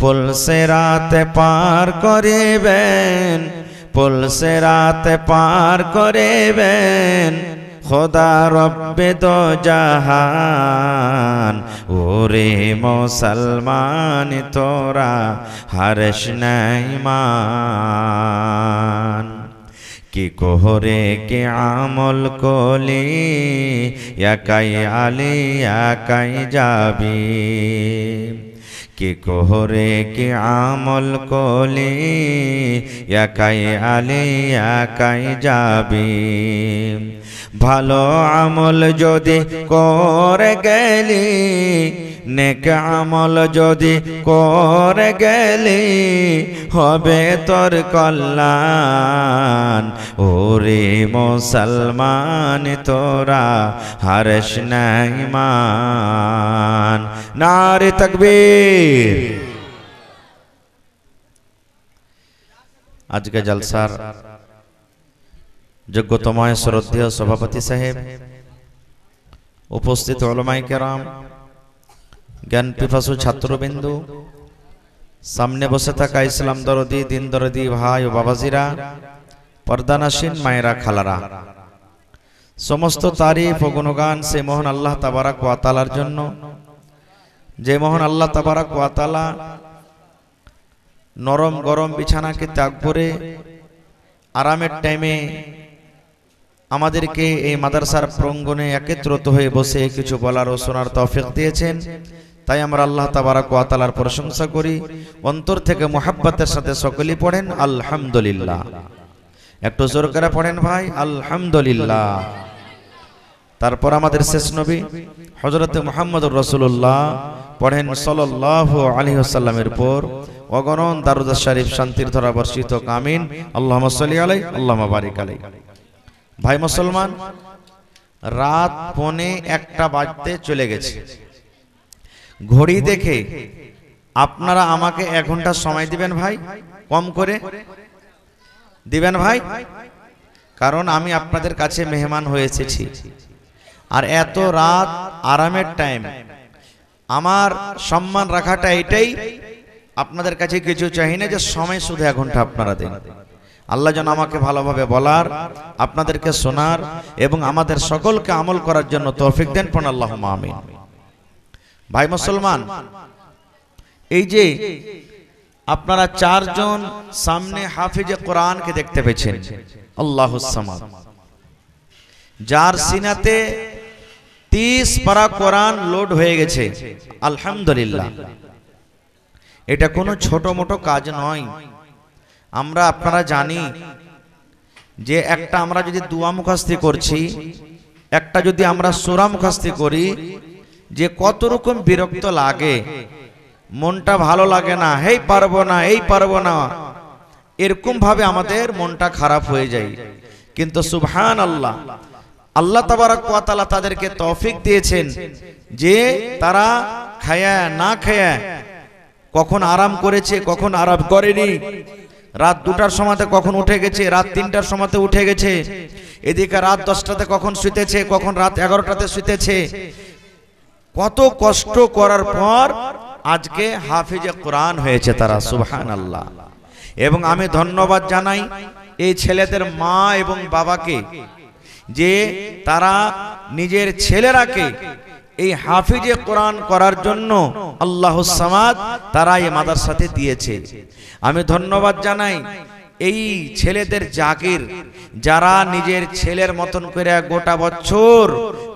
পুল সিরাতে পার করিবেন, পুল সিরাতে পার করিবেন খোদা রব্বে দো জাহান। ওরে মুসলমান তোরা হারিস না ঈমান, কি কোহরে কে আমল কলি একাই আলী একাই যাবি, কি কোহরে কে আমল কলি একাই আলী একাই যাবি। ভালো আমল যদি করে গেলি, নেক আমল যদি করে গেলি হবে তোর কল্যাণ। ওরে মুসলমান তোরা হারিস না ঈমান। নারে তাকবীর। আজকে জলসার যোগ্যতম শ্রদ্ধেয় সভাপতি সাহেব, উপস্থিত উলামায়ে কেরাম, জ্ঞান পিপাসু ছাত্রবিন্দু, সামনে বসে থাকা ইসলাম দরদি দিন দরদি ভাই ও বাবাজিরা, পর্দানাসীন মায়েরা খালারা, সমস্ত তারিফ ও গুণগান সে মহান আল্লাহ তাবারাক ওয়া তাআলার জন্য, যে মহান আল্লাহ তাবারাক ওয়া তাআলা নরম গরম বিছানাকে ত্যাগ করে আরামের টাইমে আমাদেরকে এই মাদ্রাসার প্রাঙ্গণে একত্রিত হয়ে বসে কিছু বলার ও শোনার তৌফিক দিয়েছেন। তাই আমরা আল্লাহ তাবারাক ওয়া তাআলার প্রশংসা করি, অন্তর থেকে মুহাব্বতের সাথে সকলেই পড়েন আলহামদুলিল্লাহ। একটু জোর করে পড়েন ভাই আলহামদুলিল্লাহ। তারপর আমাদের শেষ নবী হযরত মুহাম্মদুর রাসূলুল্লাহ পড়েন সাল্লাল্লাহু আলাইহি ওয়াসাল্লামের উপর অগণন দারুদ শরীফ শান্তির ধারা বর্ষিত আমিন। আল্লাহুম্মা সাল্লি আলাইহি আল্লাহুম্মা বারিক আলাইহি। ভাই মুসলমান, রাত 1:45 বাজতে চলে গেছে। ঘড়ি দেখে আপনারা আমাকে 1 ঘন্টা সময় দিবেন ভাই, কম করে দিবেন ভাই, কারণ আমি আপনাদের কাছে মেহমান হয়ে এসেছি। আর এত রাত আরামের টাইম, আমার সম্মান রাখাটা এটাই, আপনাদের কাছে কিছু চাই না যে সময় শুধু 1 ঘন্টা আপনারা দেন। আল্লাহ যেন আমাকে ভালোভাবে বলার, আপনাদেরকে শোনার এবং আমাদের সকলকে আমল করার জন্য তৌফিক দেন। পড়ুন আল্লাহুম্মা আমিন। ভাই মুসলমান, এই যে আপনারা 4 জন সামনে হাফিজে কোরআনকে দেখতে পেয়েছেন, আল্লাহুস সামাদ, যার সিনাতে 30 পারা কোরআন লোড হয়ে গেছে, আলহামদুলিল্লাহ। এটা কোনো ছোট মোটো কাজ নয়। আমরা আপনারা জানি যে একটা আমরা যদি দুয়া মুখস্থি করছি, একটা যদি আমরা সূরা মুখস্থি করি, যে কত রকম বিরক্ত লাগে, মনটা ভালো লাগে না, হেই পারবো না, এই পারবো না, এরকম ভাবে আমাদের মনটা খারাপ হয়ে যায়। কিন্তু সুবহানাল্লাহ, আল্লাহ তাবারাক ওয়া তাআলা তাদেরকে তৌফিক দিয়েছেন যে তারা খায়া না খায়া কখন আরাম করেছে, কখন আরাম করেনি, রাত 2টার সময়তে কখন উঠে গেছে, রাত 3টার সময়তে উঠে গেছে, এদিকে রাত 10টাতে কখন শুতেছে, কখন রাত 11টাতে শুতেছে। কত কষ্ট করার পর আজকে হাফিজে কোরআন হয়েছে তারা, সুবহানাল্লাহ। এবং আমি ধন্যবাদ জানাই এই ছেলেদের মা এবং বাবাকে, যে তারা নিজের ছেলেরাকে এই হাফিজে কোরআন করার জন্য আল্লাহুস সামাদ তারা এই মাদ্রাসাতে দিয়েছে। আমি ধন্যবাদ জানাই এই ছেলেদের জাগির, যারা নিজের ছেলের মতন করে গোটা বছর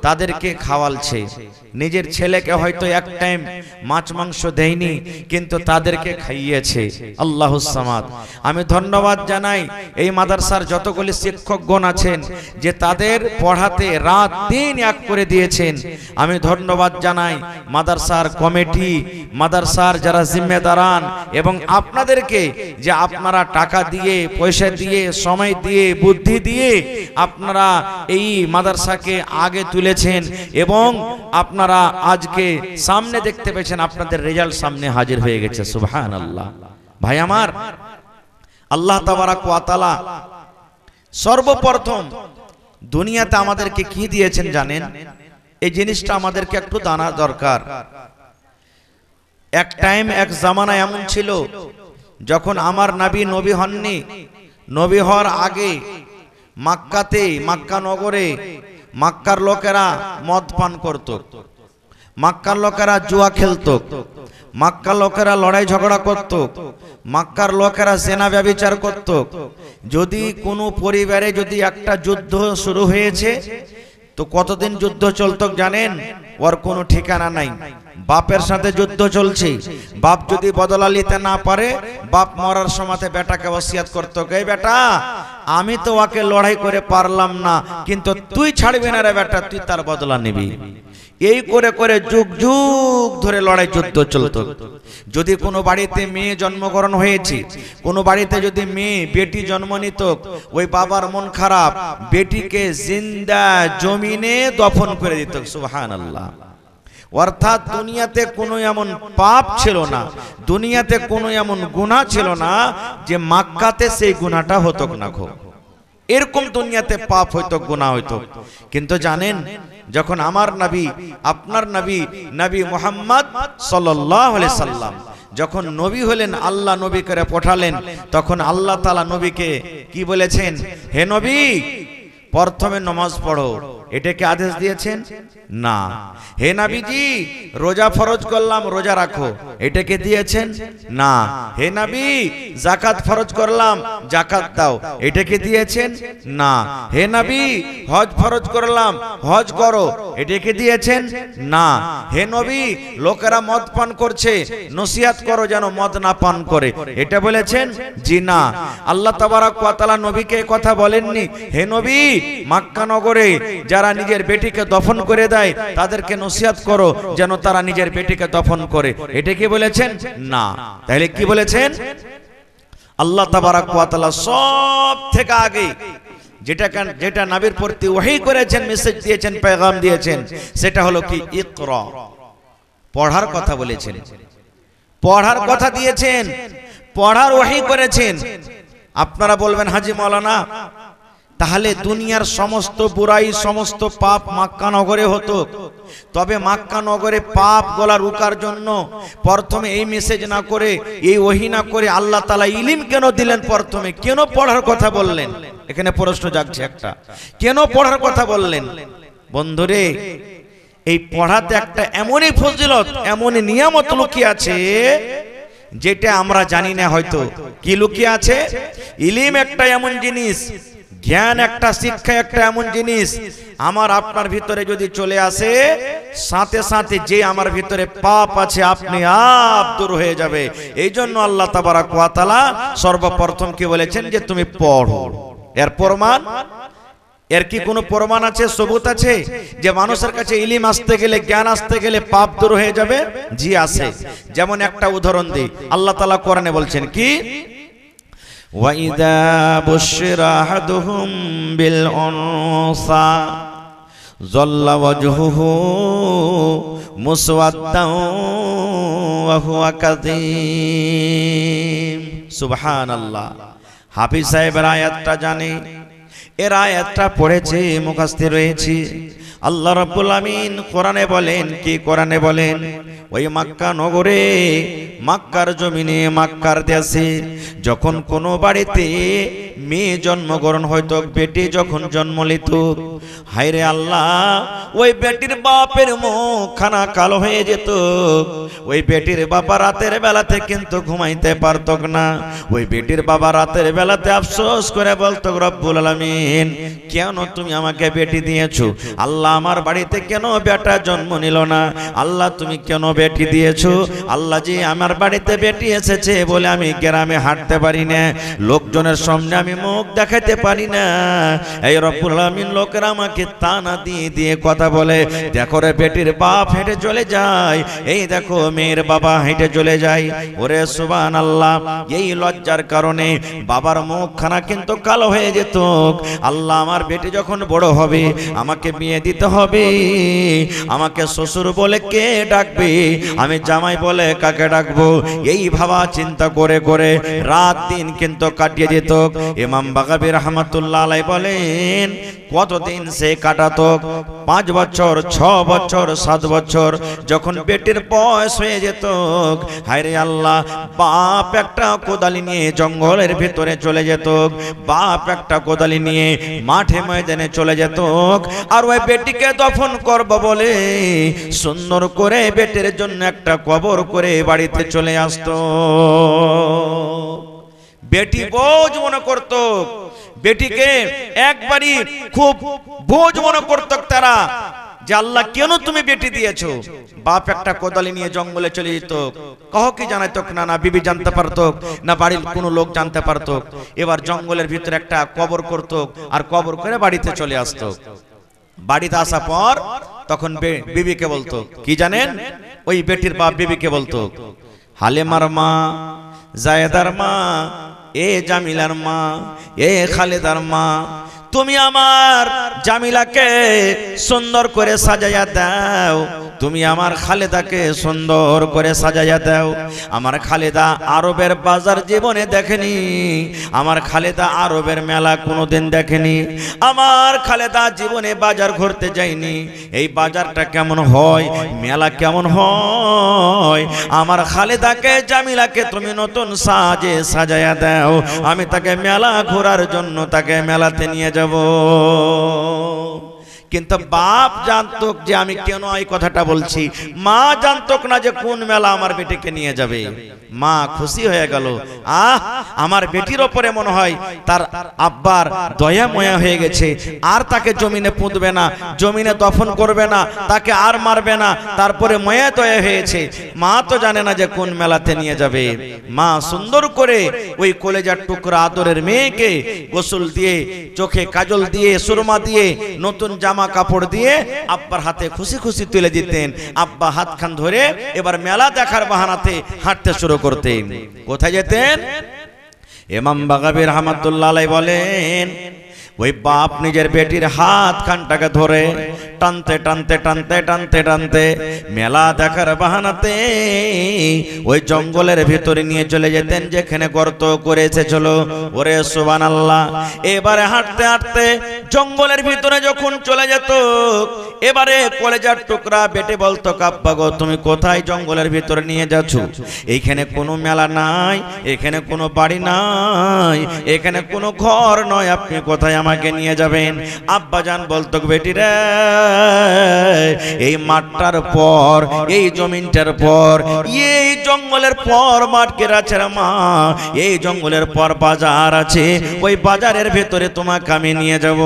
তাদেরকে খাওয়ালছে। নিজের ছেলেকে হয়তো এক টাইম মাছ মাংস দেয়নি, কিন্তু তাদেরকে খাইয়েছে, আল্লাহুস সামাদ। আমি ধন্যবাদ জানাই এই মাদ্রাসার যতগুলি শিক্ষকগণ আছেন, যে তাদের পড়াতে রাত দিন এক করে দিয়েছেন। আমি ধন্যবাদ জানাই মাদ্রাসার কমিটি, মাদ্রাসার যারা জিম্মেদারান, এবং আপনাদেরকে যে আপনারা টাকা দিয়ে, পয়সা দিয়ে, সময় দিয়ে, বুদ্ধি দিয়ে আপনারা এই মাদ্রাসাকে আগে তুলেছেন, এবং আপনারা আজকে সামনে দেখতে পেয়েছেন, আপনাদের রেজাল্ট সামনে হাজির হয়ে গেছে, সুবহানাল্লাহ। ভাই আমার, আল্লাহ তাবারাক ওয়া তাআলা সর্বপ্রথম দুনিয়াতে আমাদেরকে কি দিয়েছেন জানেন? এই জিনিসটা আমাদেরকে একটু জানা দরকার। এক টাইম এক জামানা এমন ছিল যখন আমার নবী নবী হননি, নবী হওয়ার আগে মক্কাতে, মক্কা নগরে মক্কার লোকেরা মদ পান করত, মক্কার লোকেরা জুয়া খেলত, মক্কার লোকেরা লড়াই ঝগড়া করত, মক্কার লোকেরা সেনা ব্যভিচার করত। যদি কোনো পরিবারে যদি একটা যুদ্ধ শুরু হয়েছে তো কতদিন যুদ্ধ চলতো জানেন? ওর কোনো ঠিকানা নাই। বাপের সাথে যুদ্ধ চলছে, বাপ যদি বদলা নিতে না পারে, বাপ মরার সময় বেটাকে ওসিয়ত করতো, এই বেটা আমি তো ওকে লড়াই করে পারলাম না, কিন্তু তুই ছাড়বি না রে বেটা, তুই তার বদলা নিবি। এই করে করে যুগ যুগ ধরে লড়াই যুদ্ধ চলতো। যদি কোনো বাড়িতে মেয়ে জন্মগ্রহণ হয়েছে, কোনো বাড়িতে যদি মেয়ে বেটি জন্ম নিত, ওই বাবার মন খারাপ, বেটিকে জিন্দা জমিনে দফন করে দিত। সুবহানাল্লাহ। অর্থাৎ দুনিয়াতে কোনো এমন পাপ ছিল না, দুনিয়াতে কোনো এমন গুনাহ ছিল না যে মক্কাতে সেই গুনাহটা হতো না। এরকম দুনিয়াতে পাপ হইতো, গুনাহ হইতো। কিন্তু জানেন, যখন আমার নবী, আপনার নবী, নবী মুহাম্মদ সাল্লাল্লাহু আলাইহি সাল্লাম যখন নবী হলেন, আল্লাহ নবী করে পাঠালেন, তখন আল্লাহ তাআলা নবীকে কি বলেছেন? হে নবী, প্রথমে নামাজ পড়ো, এটাকে আদেশ দিয়েছেন না। হে নবীজি, রোজা ফরজ করলাম, রোজা রাখো, এটাকে দিয়েছেন না। হে নবী, যাকাত ফরজ করলাম, যাকাত দাও, এটাকে দিয়েছেন না। হে নবী, হজ ফরজ করলাম, হজ করো, এটাকে দিয়েছেন না। হে নবী, লোকেরা মদ পান করছে, নসিহত করো যেন মদ না পান করে, এটা বলেছেন? জি না। আল্লাহ তাবারক ওয়া তাআলা নবীকে কথা বলেননি, হে নবী, মক্কা নগরে যারা নিজের বেটিকে দফন করে দেয় তাদেরকে নসিহত করো যেন তারা নিজের বেটিকে দফন করে, এটা কি বলেছেন? না। তাহলে কি বলেছেন? আল্লাহ তাবারক ওয়া তাআলা সব থেকে আগে যেটা নবীর প্রতি ওহী করেছেন, মেসেজ দিয়েছেন, পেগাম দিয়েছেন, সেটা হলো কি? ইকরা, পড়ার কথা বলেছেন, পড়ার কথা দিয়েছেন, পড়ার ওহী করেছেন। আপনারা বলবেন, হাজী মাওলানা, তাহলে দুনিয়ার সমস্ত বুরাই, সমস্ত পাপ মক্কা নগরে হতো, তবে মক্কা নগরে পাপ গলা রুকার জন্য প্রথমে এই মেসেজ না করে, এই ওহী না করে আল্লাহ তাআলা ইলম কেন দিলেন? প্রথমে কেন পড়ার কথা বললেন? এখানে প্রশ্ন জাগছে একটা, কেন পড়ার কথা বললেন? বন্ধুরে, এই পড়াতে একটা এমনই ফজিলত, এমনই নিয়ামত লুকিয়ে আছে যেটা আমরা জানি না। হয়তো কি লুকিয়ে আছে? ইলম একটা এমন জিনিস, জ্ঞান একটা, শিক্ষা একটা এমন জিনিস, আমার আপনার ভিতরে যদি চলে আসে, সাথে সাথে যে আমার ভিতরে পাপ আছে আপনি আপ দূর হয়ে যাবে। এই জন্য আল্লাহ তাবারক ওয়া তাআলা সর্বপ্রথম কি বলেছেন? যে তুমি পড়ো। এর প্রমাণ, এর কি কোনো প্রমাণ আছে, সবুত আছে যে মানুষের কাছে ইলম আসতে গেলে, জ্ঞান আসতে গেলে পাপ দূর হয়ে যাবে? জি আছে। যেমন একটা উদাহরণ দিই, আল্লাহ তাআলা কোরআনে বলছেন কি? وَإِذَا بُشِّرَ أَحَدُهُم بِالْأُنثَىٰ ظَلَّ وَجْهُهُ مُسْوَدًّا وَهُوَ كَظِيمٌ। সুবহানাল্লাহ। হাফিজ সাহেবের আয়াতটা জানে, এর আয়াতটা পড়েছে, মুখস্থ রয়েছে। আল্লাহ রাব্বুল আমিন কোরআনে বলেন কি? কোরআনে বলেন, ওই মক্কা নগরে, মক্কার জমিনে, মক্কার দেশে যখন কোনো বাড়িতে মেয়ে জন্মগ্রহণ হইতো, বেটি যখন জন্ম নিত, হায়রে আল্লাহ, ওই বেটির বাপের মুখখানা কালো হয়ে যেত। ওই বেটির বাবা রাতের বেলাতে কিন্তু ঘুমাইতে পারত না। ওই বেটির বাবা রাতের বেলাতে আফসোস করে বলতো, রব্বুল আলামিন, কেন তুমি আমাকে বেটি দিয়েছো? আল্লাহ, আমার বাড়িতে কেন বেটা জন্ম নিল না? আল্লাহ, তুমি কেন বেটি দিয়েছো? আল্লাহ, যে আমার বাড়িতে বেটি এসেছে বলে আমি গ্রামে হাঁটতে পারি না, লোকজনের সামনে আমি মুখ দেখাতে পারি না। এই রব্বুল আলামিন, লোকেরা আমাকে তানা দিয়ে দিয়ে কথা বলে, দেখো রে বেটির বাপ হেঁটে চলে যায়, এই দেখো মেয়ের বাবা হেঁটে চলে যায়। ওরে সুবহানাল্লাহ, এই লজ্জার কারণে বাবার মুখখানা কিন্তু কালো হয়ে যেত। আল্লাহ, আমার বেটি যখন বড় হবে, আমাকে বিয়ে দিতে হবে, আমাকে শ্বশুর বলে কে ডাকবে, আমি জামাই বলে কাকে ডাকবো, এই ভাবা চিন্তা করে করে রাত দিন কিন্তু কাটিয়ে যেত। ইমাম বাগাবী রাহমাতুল্লাহ আলাইহি বলেন কতদিন সে কাটাতো 5 বছর 6 বছর 7 বছর যখন বেটির বয়স হয়ে যেত হায়রে আল্লাহ বাপ একটা কোদালি নিয়ে জঙ্গলের ভিতরে চলে যেত বাপ একটা কোদালি নিয়ে মাঠে ময়দানে চলে যেত আর ওই বেটিকে দফন করব বলে সুন্দর করে বেটির জন্য একটা কবর করে বাড়িতে চলে আসতো বেটি বোঝ মনে করত বেটিকে একবারই খুব বোঝ মনে করত তারা যে আল্লাহ কেন তুমি বেটি দিয়েছো বাপ একটা কোদালি নিয়ে জঙ্গলে চলে যেত কাউকে কি জানাইতো না না বিবি জানতে পারতো না বাড়ির কোনো লোক জানতে পারতো এবার জঙ্গলের ভিতরে একটা কবর করত আর কবর করে বাড়িতে চলে আসতো বাড়িতে আসা পর তখন বিবিকে বলতো কি জানেন ওই বেটির বাপ বিবিকে বলতো হালেমার মা জায়েদার মা এ জামিলার মা এ খালেদার মা তুমি আমার জামিলাকে সুন্দর করে সাজাইয়া দাও তুমি আমার খালেদাকে সুন্দর করে সাজাইয়া দাও আমার খালেদা আরবের বাজার জীবনে দেখেনি আমার খালেদা আরবের মেলা কোনোদিন দেখেনি আমার খালেদা জীবনে বাজার ঘুরতে যায়নি এই বাজারটা কেমন হয় মেলা কেমন হয় আমার খালেদাকে জামিলাকে তুমি নতুন সাজে সাজাইয়া দাও আমি তাকে মেলা ঘোরার জন্য তাকে মেলাতে নিয়ে যাব কিন্তু বাপ জানতো যে আমি কেন এই কথাটা বলছি মা জানতো না যে কোন মেলা আমার বেটিকে নিয়ে যাবে মা খুশি হয়ে গেল আমার বেটির উপরে মনে হয় তার আব্বার দয়া ময়া হয়ে গেছে আর তাকে জমিনে পুঁতবে না জমিনে দফন করবে না তাকে আর মারবে না তারপরে ময়া দয়া হয়েছে মা তো জানে না যে কোন মেলাতে নিয়ে যাবে মা সুন্দর করে ওই কলেজার টুকরা আদরের মেয়েকে গোসল দিয়ে চোখে কাজল দিয়ে সুরমা দিয়ে নতুন জামা কাপড় দিয়ে আব্বার হাতে খুশি খুশি তুলে দিতেন আব্বা হাতখান ধরে এবার মেলা দেখার বাহানাতে হাঁটতে শুরু করতেন কোথায় যেতেন ইমাম বাগাবী রাহমাতুল্লাহ আলাইহি বলেন ওই বাপ নিজের বেটির হাত খানটাকে ধরে টানতে টানতে টানতে টানতে টানতে মেলা দেখার বাহানাতে ওই জঙ্গলের ভিতরে নিয়ে চলে যেতেন যেখানে গর্ত করে এসেছিল ওরে সুবহানাল্লাহ এবারে হাঁটতে হাঁটতে জঙ্গলের ভিতরে যখন চলে যেত এবারে কলেজার টুকরা বেটে বলতো আব্বা গো তুমি কোথায় জঙ্গলের ভিতরে নিয়ে যাচ্ছ এইখানে কোনো মেলা নাই এখানে কোনো বাড়ি নাই এখানে কোনো ঘর নয় আপনি কোথায় আমাকে নিয়ে যাবেন আব্বা জান বলতো বেটি রে এই মাঠটার পর এই জমিনটার পর এই জঙ্গলের পর মাঠ কেরাছে মা এই জঙ্গলের পর বাজার আছে ওই বাজারের ভেতরে তোমাকে আমি নিয়ে যাব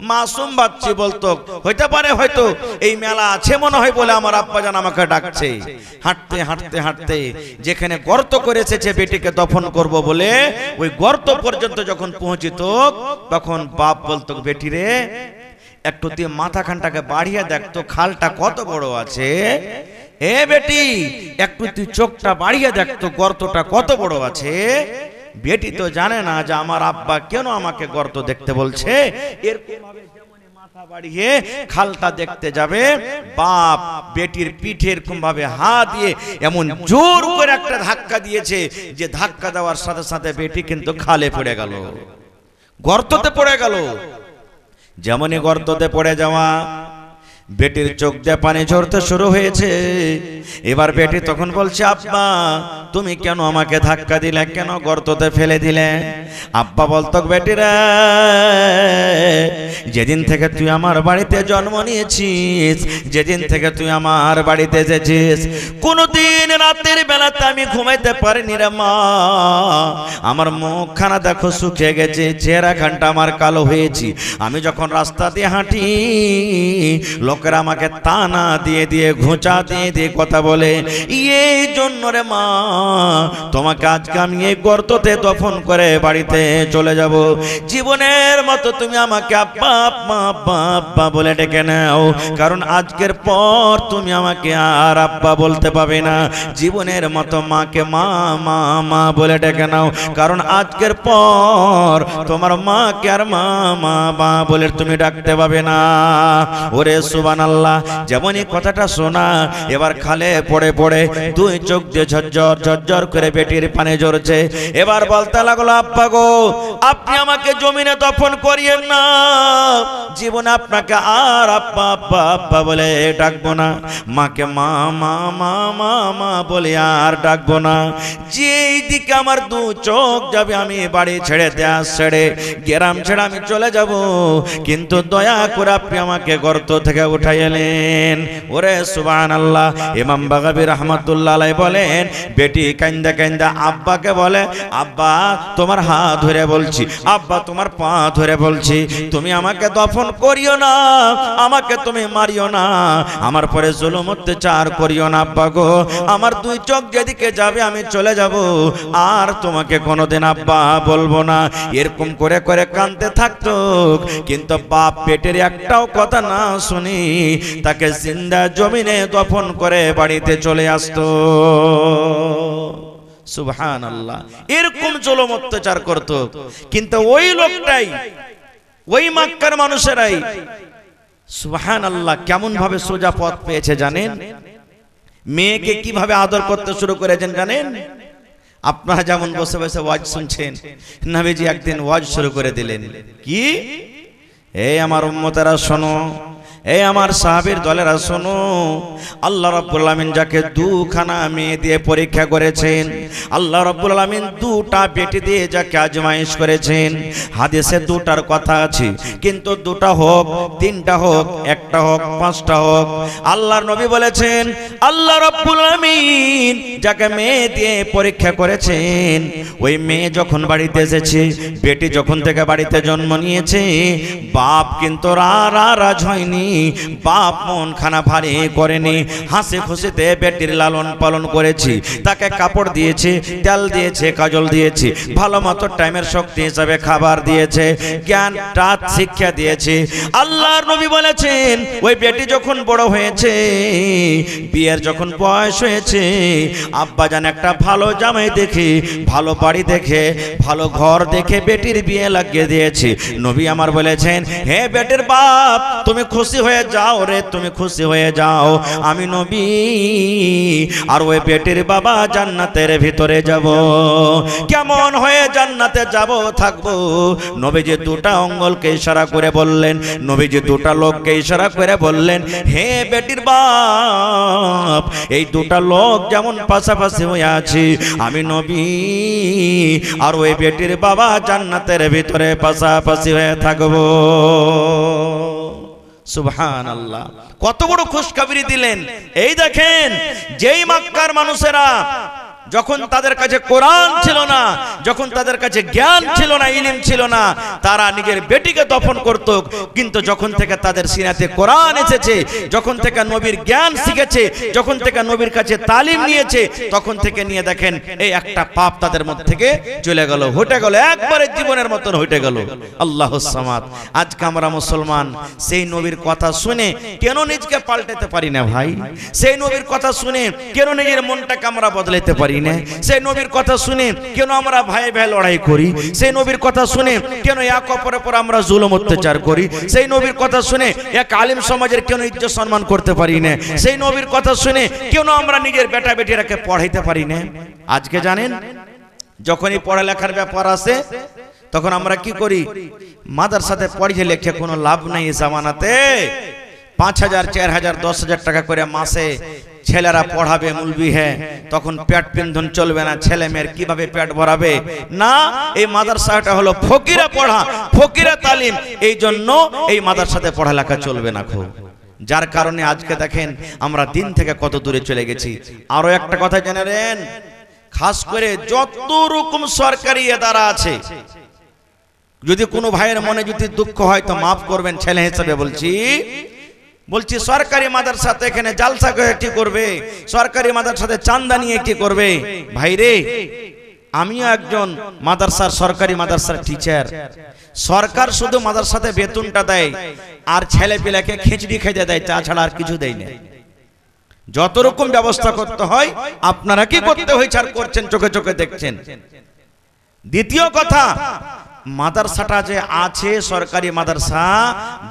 মাসুম বাচ্চা বলতো হইতে পারে হয়তো এই মেলা আছে মনে হয় বলে আমার আব্বা জান আমাকে ডাকছে হাঁটতে হাঁটতে হাঁটতে যেখানে গর্ত করে এসেছে বেটিকে দফন করব বলে ওই গর্ত পর্যন্ত যখন পৌঁছিত তখন বাপ বলতো বেটি রে একটু তুই মাথাখানটাকে বাড়িয়ে দেখতো খালটা কত বড় আছে এ বেটি একটু তুই চোখটা বাড়িয়ে দেখতো গর্তটা কত বড় আছে বেটি তো জানে না যে আমার আব্বা কেন আমাকে গর্ত দেখতে বলছে এরকম ভাবে যেমন মাথা বাড়িয়ে খালটা দেখতে যাবে বাপ বেটির পিঠে এরকম ভাবে হাত দিয়ে এমন জোর করে একটা ধাক্কা দিয়েছে যে ধাক্কা দেওয়ার সাথে সাথে বেটি কিন্তু খালে পড়ে গেল গর্ততে পড়ে গেল যেমনই গর্ততে পড়ে যাওয়া বেটির চোখ দিয়ে পানি ঝরতে শুরু হয়েছে এবার বেটি তখন বলছে আব্বা তুমি কেন আমাকে ধাক্কা দিলে কেন গর্ততে ফেলে দিলে আব্বা বলতো বেটি রে যেদিন থেকে তুই আমার বাড়িতে জন্ম নিয়েছিস যেদিন থেকে তুই আমার বাড়িতে এসেছিস কোনদিন রাতের বেলাতে আমি ঘুমাইতে পারিনি রে মা আমার মুখখানা দেখো শুকিয়ে গেছে চেহারাখানটা আমার কালো হয়েছি আমি যখন রাস্তা দিয়ে হাঁটি লোকেরা আমাকে তানা দিয়ে দিয়ে ঘোঁচা দিয়ে দিয়ে কথা বলে এই জন্য রে মা তোমাকে আজকে আমি এই গর্ততে দফন করে বাড়িতে চলে যাব জীবনের মতো তুমি আমাকে আব্বা আব্বা আব্বা আব্বা বলে ডেকে নাও কারণ আজকের পর তুমি আমাকে আর আব্বা বলতে পাবে না জীবনের মতো মাকে মা মা মা বলে ডেকে নাও কারণ আজকের পর তোমার মাকে আর মা মা মা বলে তুমি ডাকতে পাবে না ওরে সুবহানাল্লাহ যেমনই কথাটা শোনা এবার খালে পড়ে পড়ে দুই চোখ দিয়ে ঝরঝর জর্জর করে বেটির পানে ঝরছে। এবার বলতে লাগলো, আব্বা গো, আপনি আমাকে জমিনে দফন করিয়েন না, জীবনে আপনাকে আর আব্বা আব্বা আব্বা বলে ডাকবো না, মাকে মা মা মা মা মা বলে আর ডাকবো না। যেই দিকে আমার দু চোখ যাবে আমি বাড়ি ছেড়ে দেশ ছেড়ে গ্রাম ছেড়ে আমি চলে যাব, কিন্তু দয়া করে আপনি আমাকে গর্ত থেকে উঠাই এলেন। ওরে সুবহানাল্লাহ। ইমাম বাগাবী রাহমাতুল্লাহ আলাইহি বলেন, বেটি কান্দা কান্দা আব্বাকে বলে, আব্বা তোমার হাত ধরে বলছি, আব্বা তোমার পা ধরে বলছি, তুমি আমাকে দফন করিও না, আমাকে তুমি মারিও না, আমার পরে জুলুম অত্যাচার করিও না আব্বা গো, আমার দুই চোখ যেদিকে যাবে আমি চলে যাব, আর তোমাকে কোনোদিন আব্বা বলবো না। এরকম করে করে কাঁদতে থাকতো, কিন্তু বাপ পেটের একটাও কথা না শুনি তাকে জিন্দা জমিনে দফন করে বাড়িতে চলে আসতো। সুবহানাল্লাহ। এরকম জুলুম অত্যাচার করত, কিন্তু ওই লোকটাই, ওই মক্কার মানুষেরাই সুবহানাল্লাহ কেমন ভাবে সোজা পথ পেয়েছে জানেন? মেয়েকে কিভাবে আদর করতে শুরু করেছেন জানেন? আপনারা যেমন বসে বসে ওয়াজ শুনছেন, নবীজি একদিন ওয়াজ শুরু করে দিলেন। কি? এই আমার উম্মতেরা শোনো, এই আমার সাহাবীর দলেরা শোনো, আল্লাহ রাব্বুল আলামিন যাকে দুখানা মেয়ে দিয়ে পরীক্ষা করেছেন, আল্লাহ রাব্বুল আলামিন দুটা বেটি দিয়ে যাকে আজমাইশ করেছেন, হাদিসে দুটার কথা আছে, কিন্তু দুটা হোক, তিনটা হোক, একটা হোক, পাঁচটা হোক, আল্লাহর নবী বলেছেন আল্লাহ রাব্বুল আলামিন যাকে মেয়ে দিয়ে পরীক্ষা করেছেন, ওই মেয়ে যখন বাড়িতে এসেছে, বেটি যখন থেকে বাড়িতে জন্ম নিয়েছে, বাপ কিন্তু রাজ হয়নি, বাপ মন খানা ভারী করেনি, হাসি খুশিতে বেটির লালন পালন করেছি, তাকে কাপড় দিয়েছে, তেল দিয়েছে, কাজল দিয়েছে, ভালো মতো টাইমের শক্তি হিসাবে খাবার দিয়েছে, জ্ঞান টাচ শিক্ষা দিয়েছে। আল্লাহর নবী বলেছেন ওই বেটি যখন বড় হয়েছে, বিয়ের যখন বয়স হয়েছে, আব্বা জান একটা ভালো জামাই দেখে, ভালো বাড়ি দেখে, ভালো ঘর দেখে বেটির বিয়ে লাগিয়ে দিয়েছে। নবী আমার বলেছেন, হে বেটির বাপ তুমি খুশি হয়ে যাও রে, তুমি খুশি হয়ে যাও, আমি নবী আর ওই বেটির বাবা জান্নাতের ভিতরে যাব। কেমন হয়ে জান্নাতে যাব থাকবো? নবীজি দুটা আঙ্গুলকে ইশারা করে বললেন, নবীজি দুটা লোককে ইশারা করে বললেন, হে বেটির বাপ এই দুটা লোক যেমন পাশাপাশি হয়ে আছে, আমি নবী আর ওই বেটির বাবা জান্নাতের ভিতরে পাশাপাশি হয়ে থাকবো। সুবহানাল্লাহ। কত বড় খুশখবরি দিলেন। এই দেখেন, যেই মক্কার মানুষেরা যখন তাদের কাছে কোরআন ছিল না, যখন তাদের কাছে জ্ঞান ছিল না, ইলম ছিল না, তারা নিজের বেটিকে দফন করত, কিন্তু যখন থেকে তাদের সিনাতে কোরআন এসেছে, যখন থেকে নবীর জ্ঞান শিখেছে, যখন থেকে নবীর কাছে তালিম নিয়েছে, তখন থেকে নিয়ে দেখেন এই একটা পাপ তাদের মধ্যে থেকে চলে গেল, হটে গেল, একবারে জীবনের মতন হটে গেল। আল্লাহুস সামাদ। আজকে আমরা মুসলমান সেই নবীর কথা শুনে কেন নিজকে পাল্টাতে পারি না ভাই? সেই নবীর কথা শুনে কেন নিজের মনটাকে আমরা বদলাতে পারি না? সেই নবীর কথা শুনে কেন আমরা ভাই ভাই লড়াই করি? সেই নবীর কথা শুনে কেন এক অপরের উপর আমরা জুলুম অত্যাচার করি? সেই নবীর কথা শুনে এক আলেম সমাজের কেন ইজ্জত সম্মান করতে পারি না? সেই নবীর কথা শুনে কেন আমরা নিজের বেটা বেটিরাকে পড়াইতে পারি না? আজকে জানেন, যখনই পড়ালেখার ব্যাপার আসে তখন আমরা কি করি? মাদ্রাসাতে পড়িয়ে লেখে কোনো লাভ নাই। জামানাতে 5,000, 4,000, 10,000 টাকা করে মাসে ছেলেরা পড়াবে, মুলবি হ্যাঁ, তখন পেট পিন্ধন চলবে না, ছেলে মেয়ের কিভাবে পেট ভরাবে? না, এই মাদ্রাসাটা হলো ফকিরা পড়া, ফকিরা তালিম, এই জন্য এই মাদ্রাসাতে পড়ালেখা চলবে না খুব। যার কারণে আজকে দেখেন আমরা দিন থেকে কত দূরে চলে গেছি। আরো একটা কথা জেনে নেন, খাস করে যত রকম সরকারি ইদারা আছে, যদি কোনো ভাইয়ের মনে যদি দুঃখ হয় তো মাফ করবেন, ছেলে হিসেবে বলছি সরকারি মাদ্রাসাতে এখানে জালসা করে কি করবে? সরকারি মাদ্রাসাতে চাঁদা নিয়ে কি করবে? ভাইরে, আমিও একজন মাদ্রাসার, সরকারি মাদ্রাসার টিচার। সরকার শুধু মাদ্রাসাতে বেতনটা দেয় আর ছেলে পিলাকে খিচড়ি খেতে দেয়, চা ছাড়া আর কিছু দেয় না। যত রকম ব্যবস্থা করতে হয় আপনারা কি করতে হয়েছে আর করছেন, চোখে চোখে দেখছেন। দ্বিতীয় কথা, মাদ্রাসাটা যে আছে সরকারি মাদ্রাসা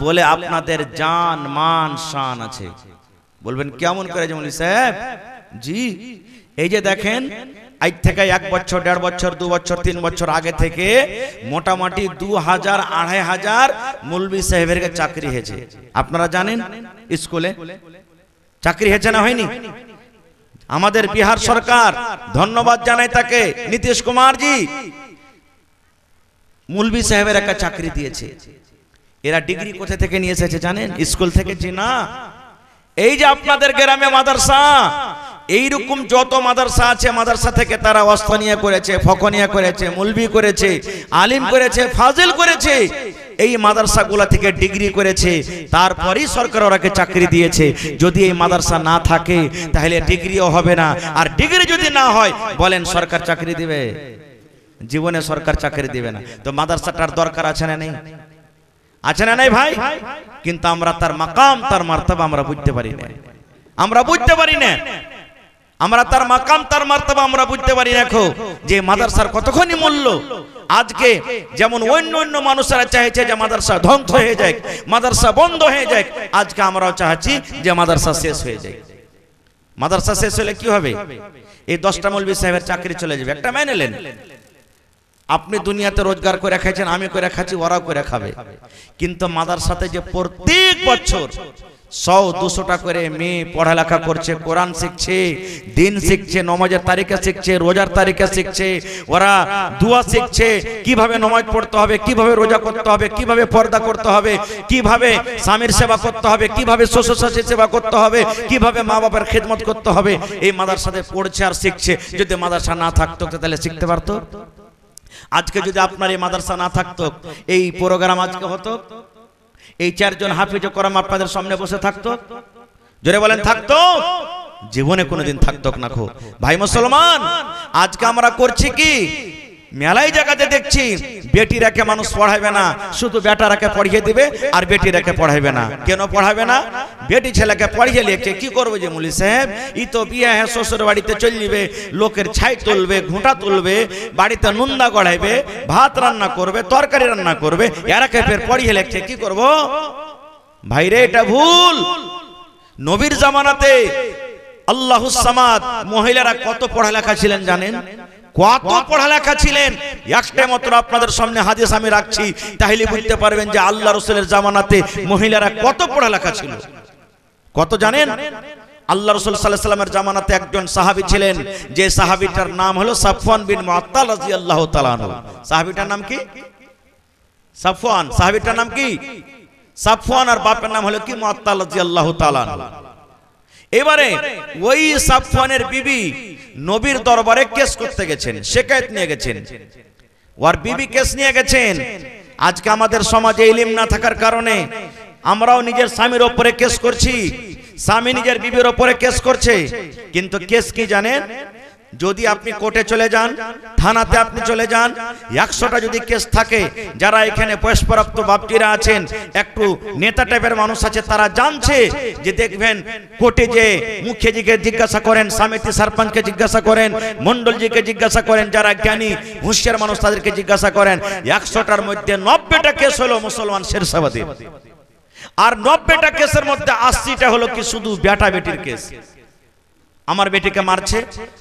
বলে আপনাদের জান মান শান আছে। বলবেন কেমন করে? যেমন সাহেব জি, এই যে দেখেন আজ থেকে 1 বছর 1.5 বছর 2 বছর 3 বছর আগে থেকে মোটামুটি 2000 2500 মৌলভী সাহেবের চাকরি হয়েছে। আপনারা জানেন স্কুলে চাকরি হয়েছে না হয়নি? আমাদের বিহার সরকার, ধন্যবাদ জানাই তাকে, নীতিশ কুমার জি, মৌলভী সাহেবের একটা চাকরি দিয়েছে। এরা ডিগ্রি কোথা থেকে নিয়ে এসেছে জানেন? স্কুল থেকে। জি না, এই যে আপনাদের গ্রামে মাদ্রাসা, এইরকম যত মাদ্রাসা আছে, মাদ্রাসা থেকে তারা ওয়াস্তানিয়া করেছে, ফকনিয়া করেছে, মৌলভী করেছে, আলিম করেছে, ফাজিল করেছে। এই মাদ্রাসাগুলা থেকে ডিগ্রি করেছে, তারপরেই সরকার ওরাকে চাকরি দিয়েছে। যদি এই মাদ্রাসা না থাকে তাহলে ডিগ্রিও হবে না। আর ডিগ্রি যদি না হয়, বলেন সরকার চাকরি দিবে? জীবনে সরকার চাকরি দিবে না। তো মাদ্রাসাটার দরকার আছে না নেই? আছে না নাই ভাই? কিন্তু আমরা তার মাকাম, তার মার্তবা আমরা বুঝতে পারি না। আমরা বুঝতে পারি না, আমরা তার মাকাম, তার মার্তবা আমরা বুঝতে পারি না। যে মাদ্রাসার কতখানি মূল্য। আজকে যেমন অন্য অন্য মানুষরা চাইছে যে মাদ্রাসা ধ্বংস হয়ে যায়, মাদ্রাসা বন্ধ হয়ে যায়, আজকে আমরাও চাচ্ছি যে মাদ্রাসা শেষ হয়ে যায়। মাদ্রাসা শেষ হলে কি হবে? এই 10টা মৌলভী সাহেবের চাকরি চলে যাবে। একটা মেনে নেন, আপনি দুনিয়াতে রোজগার করে খাচ্ছেন, আমি করে খাচ্ছি, ওরাও করে খাবে। কিন্তু মাদ্রাসাতে যে প্রত্যেক বছর 100-200টা করে মেয়ে পড়ালেখা করছে, কোরআন শিখছে, দিন শিখছে, নামাজের তারিকা শিখছে, রোজার তারিকা শিখছে, ওরা দোয়া শিখছে, কিভাবে নামাজ পড়তে হবে, কিভাবে রোজা করতে হবে, কিভাবে পর্দা করতে হবে, কিভাবে স্বামীর সেবা করতে হবে, কিভাবে শ্বশুর শাশুড়ির সেবা করতে হবে, কিভাবে মা বাবার খেদমত করতে হবে। এই মাদ্রাসাতে পড়ছে আর শিখছে। যদি মাদ্রাসা না থাকতো তাহলে শিখতে পারতো? আজকে যদি আপনার এই মাদ্রাসা না থাকতো, এই প্রোগ্রাম আজকে হতো? এই 4 জন হাফিজ কোরআন আপনাদের সামনে বসে থাকতো? জোরে বলেন থাকতো? জীবনে কোনোদিন থাকতো না। ভাই মুসলমান, আজকে আমরা করছি কি? মেলাই জায়গাতে দেখছি বেটিরাকে মানুষ পড়াবে না, শুধু বেটারাকে পড়িয়ে দিবে আর বেটিরাকে পড়াবে না। কেন পড়াবে না? বেটি ছেলেকে পড়িয়ে লিখছে কি করবে যে মুলি সাহেব, ই তো বিয়ে হ্যাঁ শ্বশুর বাড়িতে চলে যাবে, লোকের ছাই তুলবে, ঘুঁটা তুলবে, বাড়িতে নুন্দা গড়াইবে, ভাত রান্না করবে, তরকারি রান্না করবে, এরাকে ফের পড়িয়ে লিখছে কি করব? ভাইরে এটা ভুল। নবীর জামানাতে আল্লাহুস সামাদ মহিলারা কত পড়ালেখা ছিলেন জানেন? কত পড়ালেখা ছিলেন। একটা মাত্র আপনাদের সামনে হাদিস আমি রাখছি, তাহলে বুঝতে পারবেন যে আল্লাহ রাসূলের জামানাতে মহিলারা কত পড়ালেখা ছিল। কত জানেন? আল্লাহ রাসূল সাল্লাল্লাহু আলাইহি ওয়াসাল্লামের জামানাতে একজন সাহাবী ছিলেন, যে সাহাবীটার নাম হলো সাফওয়ান বিন মুআত্তাল রাদিয়াল্লাহু তাআলা আনহু। সাহাবীটার নাম কি? সাফওয়ান। সাহাবীটার নাম কি? সাফওয়ান। আর বাপের নাম হলো কি? মুআত্তাল রাদিয়াল্লাহু তাআলা আনহু। এবারে ওই সাফওয়ানের বিবি নবীর দরবারে কেস করতে গেছেন, শিকায়েত নিয়ে গেছেন। ওর বিবি কেস নিয়ে গেছেন। আজকে আমাদের সমাজে ইলম না থাকার কারণে আমরাও নিজের স্বামীর উপরে কেস করছি, স্বামী নিজের বিবির উপরে কেস করছে। কিন্তু কেস কি জানেন? যদি আপনি কোর্টে চলে যান, থানাতে আপনি চলে যান, 100টা যদি কেস থাকে, যারা এখানে বয়স্কপ্রাপ্ত বাপটিরা আছেন, একটু নেতা টাইপের মানুষ আছে, তারা জানছে যে দেখবেন কোর্টে যে মুখিয়াজিকে জিজ্ঞাসা করেন, সমিতি সরপঞ্চকে জিজ্ঞাসা করেন, মন্ডলজিকে জিজ্ঞাসা করেন, যারা জ্ঞানী হুঁশিয়ার মানুষ তাদেরকে জিজ্ঞাসা করেন। 100টার মধ্যে 90টা কেস হলো মুসলমান শেরশাবাদী, আর 90টা কেসের মধ্যে 80টা হলো কি শুধু বেটা বেটির কেস। আমার বেটিকে মারছে,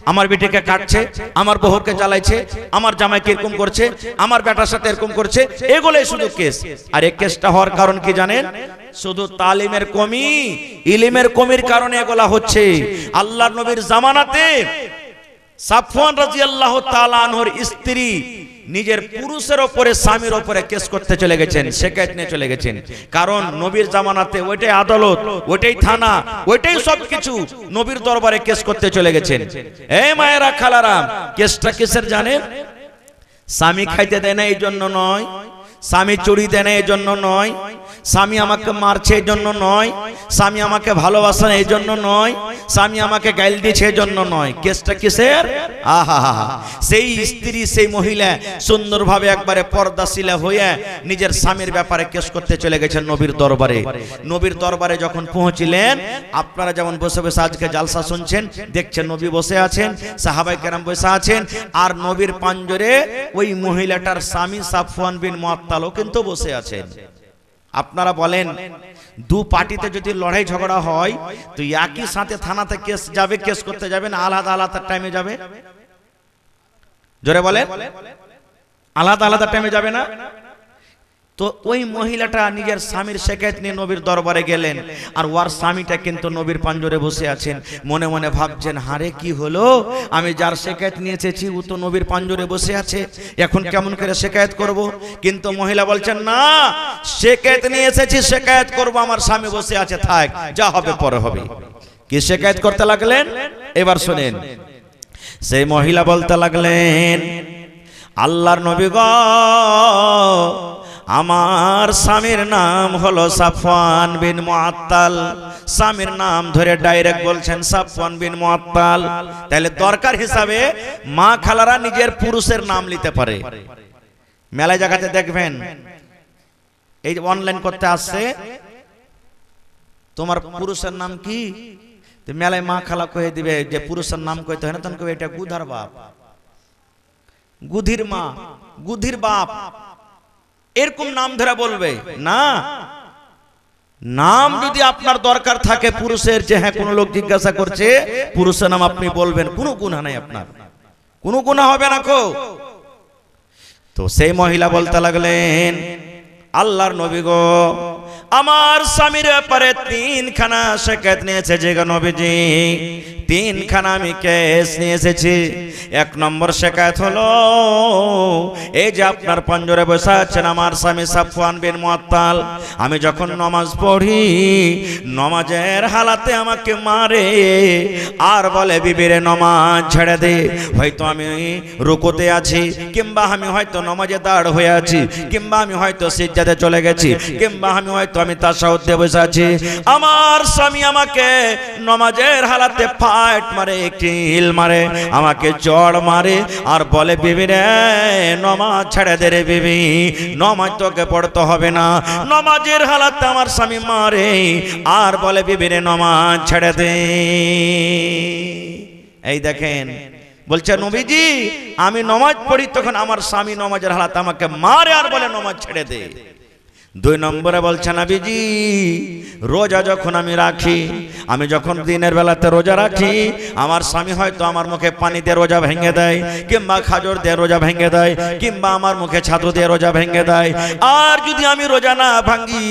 আমার বেটিকে কাটছে, আমার বউকে জ্বালাইছে, আমার জামাইকে এরকম করছে, আমার বেটার সাথে এরকম করছে, এগুলোই শুধু কেস। আর এই কেসটা হওয়ার কারণ কি জানেন? শুধু তালিমের কমি, ইলমের কমির কারণে এগুলা হচ্ছে। আল্লাহর নবীর জামানাতে সাফওয়ান রাদিয়াল্লাহু তাআলা আনহুর স্ত্রী নিজের পুরুষের উপরে, স্বামীর উপরে কেস করতে চলে গেছেন, শিকায়েত নিয়ে চলে গেছেন। কারণ নবীর জামানাতে ওইটাই আদালত, ওইটাই থানা, ওইটাই সবকিছু। নবীর দরবারে কেস করতে চলে গেছেন। এই মায়েরা, খালারা, কেসটা কিসের জানেন? স্বামী খাইতে দেয় না এই জন্য নয়, স্বামী চুরি দেয় না এই জন্য নয়, স্বামী আমাকে মারছে এই জন্য নয়, স্বামী আমাকে ভালোবাসে না এই জন্য নয়, স্বামী আমাকে গাইল দিয়েছে এই জন্য নয়। কেসটা কিসের? আহা, সেই স্ত্রী, সেই মহিলা সুন্দরভাবে একবারে পর্দাশীলা হয়ে নিজের স্বামীর ব্যাপারে কেস করতে চলে গেছেন নবীর দরবারে। নবীর দরবারে যখন পৌঁছিলেন, আপনারা যেমন বসে বসে আজকে জালসা শুনছেন, দেখছেন নবী বসে আছেন, সাহাবায়ে কেরাম বসে আছেন, আর নবীর পাঞ্জরে ওই মহিলাটার স্বামী সাফওয়ান বিন মুআত্তালও কিন্তু বসে আছেন। আপনারা বলেন, দু পার্টিতে যদি লড়াই ঝগড়া হয় তো একই সাথে থানাতে কেস যাবে, কেস করতে যাবে না আলাদা আলাদা টাইমে যাবে? জোরে বলেন, আলাদা আলাদা টাইমে যাবে না? তো ওই মহিলাটা নিজের স্বামীর শেকায়েত নিয়ে নবীর দরবারে গেলেন, আর ওর স্বামীটা কিন্তু নবীর পাঞ্জরে বসে আছেন। মনে মনে ভাবছেন, হারে কি হলো, আমি যার শেকায়েত নিয়ে এসেছি ও তো নবীর পাঞ্জরে বসে আছে, এখন কেমন করে শেকায়েত করব? কিন্তু মহিলা বলছেন, না, শেকায়েত নিয়ে এসেছি, শেকায়েত করব, আমার স্বামী বসে আছে, থাক, যা হবে পরে হবে। কি শেকায়েত করতে লাগলেন? এবার শুনেন। সেই মহিলা বলতে লাগলেন, আল্লাহর নবী গো, আমার স্বামীর নাম হলো সাফওয়ান বিন মুআত্তাল। স্বামীর নাম ধরে ডাইরেক্ট বলছেন সাফওয়ান বিন মুআত্তাল। তাহলে দরকার হিসাবে মা খালারা নিজের পুরুষের নাম নিতে পারে। মেলায় জায়গাতে দেখবেন, এই অনলাইন করতে আসছে, তোমার পুরুষের নাম কি? মেলায় মা খালা কয়ে দিবে যে পুরুষের নাম কইতে হয় না, তখন কবে এটা গুধার বাপ, গুধির মা, গুধির বাপ, এরকম নাম ধরে বলবে না। নাম যদি আপনার দরকার থাকে পুরুষের, যে হ্যাঁ কোনো লোক জিজ্ঞাসা করছে, পুরুষের নাম আপনি বলবেন, কোনো গুনাহ নাই, আপনার কোনো গুনাহ হবে না কো। তো সেই মহিলা বলতে লাগলেন, আল্লাহর নবী গো, আমার স্বামীর ব্যাপারে তিনখানা শেকায়েত নিয়েছে যে গো নবীজি, তিনখানা আমি কেস নিয়ে এসেছি। এক নম্বর শেকায়েত হলো, এই যে আপনার পাঞ্জরে বসে আছেন আমার স্বামী সাফওয়ান বিন মুআত্তাল, আমি যখন নামাজ পড়ি, নামাজের হালাতে আমাকে মারে আর বলে, বিবিরে নামাজ ছেড়ে দে। হয়তো আমি রুকুতে আছি, কিংবা আমি হয়তো নামাজে দাঁড় হয়ে আছি, কিংবা আমি হয়তো সিজদাতে চলে গেছি, কিংবা আমি হয়তো আমি তাশাহুদে বসে আছি, আমার স্বামী আমাকে নামাজের হালাতে ফাইট মারে, কিল মারে, আমাকে চড় মারে আর বলে, বিবি রে নামাজ ছেড়ে দে রে বিবি, নামাজ তোকে পড়তে হবে না। নামাজের হালাতে আমার স্বামী মারে আর বলে, বিবি রে নামাজ ছেড়ে দে। এই দেখেন, বলছে নবীজি আমি নামাজ পড়ি, তখন আমার স্বামী নামাজের হালাতে আমাকে মারে আর বলে নামাজ ছেড়ে দে। দুই নম্বরে বলছে নবীজি, রোজা যখন আমি রাখি, আমি যখন দিনের বেলাতে রোজা রাখি, আমার স্বামী হয়তো আমার মুখে পানি দিয়ে রোজা ভেঙে দেয়, কিংবা খাজর দিয়ে রোজা ভেঙে দেয়, কিংবা আমার মুখে ছাতু দিয়ে রোজা ভেঙে দেয়। আর যদি আমি রোজা না ভাঙি,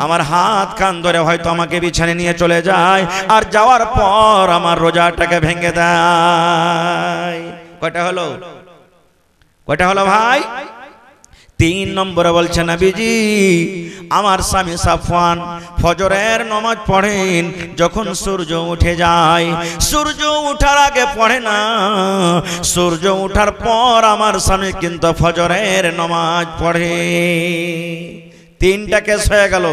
আমার হাত কান ধরে হয়তো আমাকে বিছানে নিয়ে চলে যায়, আর যাওয়ার পর আমার রোজাটাকে ভেঙে দেয়। কয়টা হলো? কয়টা হলো ভাই? তিন নম্বরে বলছে নবীজি, আমার স্বামী সাফওয়ান ফজরের নামাজ পড়েন যখন সূর্য উঠে যায়, সূর্য ওঠার আগে পড়ে না, সূর্য ওঠার পর আমার স্বামী কিন্তু ফজরের নামাজ পড়ে। তিনটা কেস হয়ে গেল।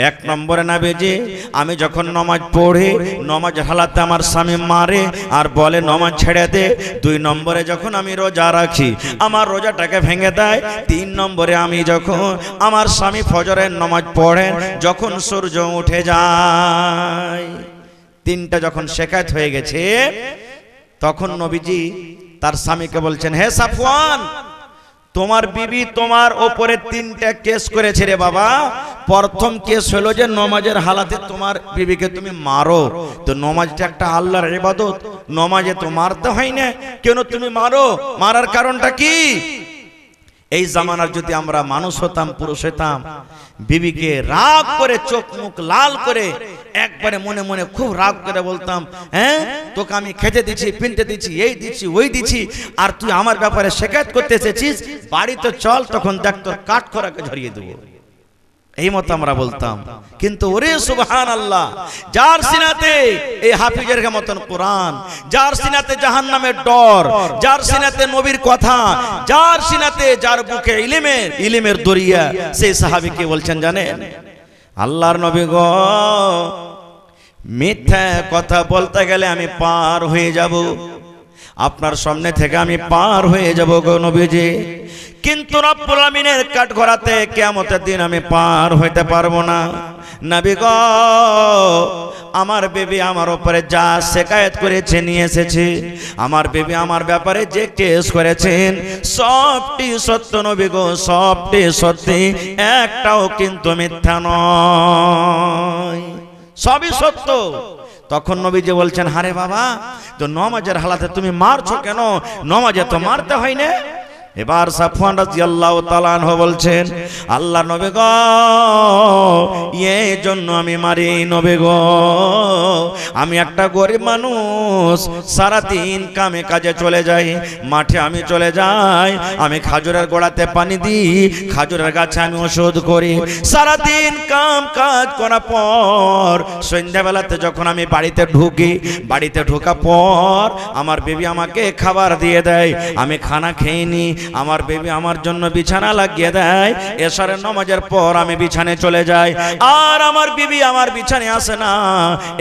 এক নম্বরে নবীজি, আমি যখন নামাজ পড়ি, নামাজ হালাতে আমার স্বামী মারে আর বলে নামাজ ছেড়ে দে। দুই নম্বরে যখন আমি রোজা রাখি, আমার রোজাটাকে ভেঙে দেয়। তিন নম্বরে আমি যখন আমার স্বামী ফজরের নামাজ পড়েন যখন সূর্য উঠে যায়। তিনটা যখন শেকায়েত হয়ে গেছে, তখন নবীজি তার স্বামীকে বলছেন, হে সাফওয়ান, তোমার বিবি তোমার ওপরে তিনটা কেস করেছে রে বাবা। প্রথম কেস হলো যে নামাজের হালাতে তোমার বিবিকে তুমি মারো। তো নামাজটা একটা আল্লাহর ইবাদত, নামাজে তো মারতে হয় না, কেন তুমি মারো? মারার কারণটা কি? এই জামানার যদি আমরা মানুষ হতাম, পুরুষ হতাম, বিবিকে রাগ করে চোখ মুখ লাল করে একবারে মনে মনে খুব রাগ করে বলতাম, হ্যাঁ তোকে আমি খেতে দিচ্ছি, পিনতে দিচ্ছি, এই দিচ্ছি, ওই দিচ্ছি, আর তুই আমার ব্যাপারে শিকায়ত করতে এসেছিস, বাড়িতে চল, তখন দেখ তোর কাঠ খোরাকে ঝরিয়ে দেবো। এই মত আমরা বলতাম। কিন্তু ওরে সুবহানাল্লাহ, যার সিনাতে এই হাফিজের মতন কোরআন, যার সিনাতে জাহান্নামের ডর, যার সিনাতে নবীর কথা, যার সিনাতে, যার বুকে ইলমের দরিয়া, সেই সাহাবী কে বলছেন জানেন? আল্লাহর নবী গো, মিথ্যা কথা বলতে গেলে আমি পার হয়ে যাব, আপনার সামনে থেকে আমি পার হয়ে যাব গো নবীজি, কিন্তু রব্বুল আমিনের কাঠগড়াতে কিয়ামতের দিন আমি পার হইতে পারবো না। নবী গো, আমার বিবি আমার উপরে যা শিকায়ত করেছে নিয়ে এসেছে, আমার বিবি আমার ব্যাপারে যে কেস করেছেন সবটি সত্য নবী গো, সবটি সত্যি, একটাও কিন্তু মিথ্যা নয়, সবই সত্য। তখন নবীজি বলছেন, হারে বাবা, তো নমাজের হালাতে তুমি মারছো কেন? নমাজে তো মারতে হয় না। এবার সাফওয়ান রাদিয়াল্লাহু তাআলা আনহু বলছেন, আল্লাহ নবী গো, এই জন্য আমি মারি নবী গো, আমি একটা গরিব মানুষ, সারাদিন কামে কাজে চলে যাই, মাঠে আমি চলে যাই, আমি খাজুরের গোড়াতে পানি দিই, খাজুরের গাছে আমি ওষুধ করি, সারাদিন কাম কাজ করার পর সন্ধ্যাবেলাতে যখন আমি বাড়িতে ঢুকি, বাড়িতে ঢোকার পর আমার বিবি আমাকে খাবার দিয়ে দেয়, আমি খানা খেয়ে নিই, আমার বেবি আমার জন্য বিছানা লাগিয়ে দেয়, এশারের নামাজের পর আমি বিছানে চলে যাই, আর আমার বিবি আমার বিছানে আসে না,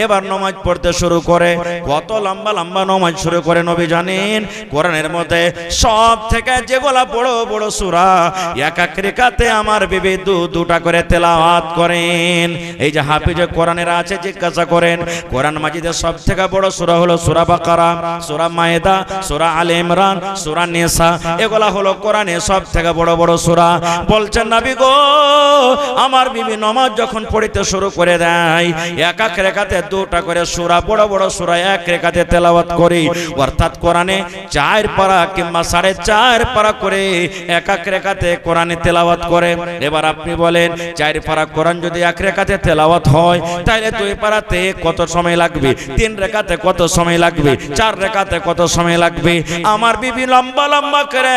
এবার নামাজ পড়তে শুরু করে। কত লম্বা লম্বা নামাজ শুরু করে নবী জানেন? কোরআনের মধ্যে সব থেকে যেগুলা বড় বড় সূরা, এক এক রাকাতে আমার বিবি দুটা করে তেলাওয়াত করেন। এই যে হাফিজে কোরআনের আছে, জিজ্ঞাসা করেন, কোরআন মাজিদের সব থেকে বড় সূরা হলো সূরা বাকারা, সূরা মায়েদা, সূরা আলে ইমরান, সূরা নিসা, এগুলা হলো কোরআনে সব থেকে বড় বড় সূরা। বলছেন নবী গো, আমার বিবি নামাজ যখন পড়তে শুরু করে দেয়, এক এক রাকাতে দুটা করে সূরা, বড় বড় সূরা এক রাকাতে তেলাওয়াত করি, অর্থাৎ কোরআনে 4 পারা কিংবা 4.5 পারা করে এক এক রাকাতে কোরআনে তেলাওয়াত করে। এবার আপনি বলেন, 4 পারা কোরআন যদি এক রাকাতে তেলাওয়াত হয়, তাহলে 2 পারাতে কত সময় লাগবে? 3 রাকাতে কত সময় লাগবে? 4 রাকাতে কত সময় লাগবে? আমার বিবি লম্বা লম্বা করে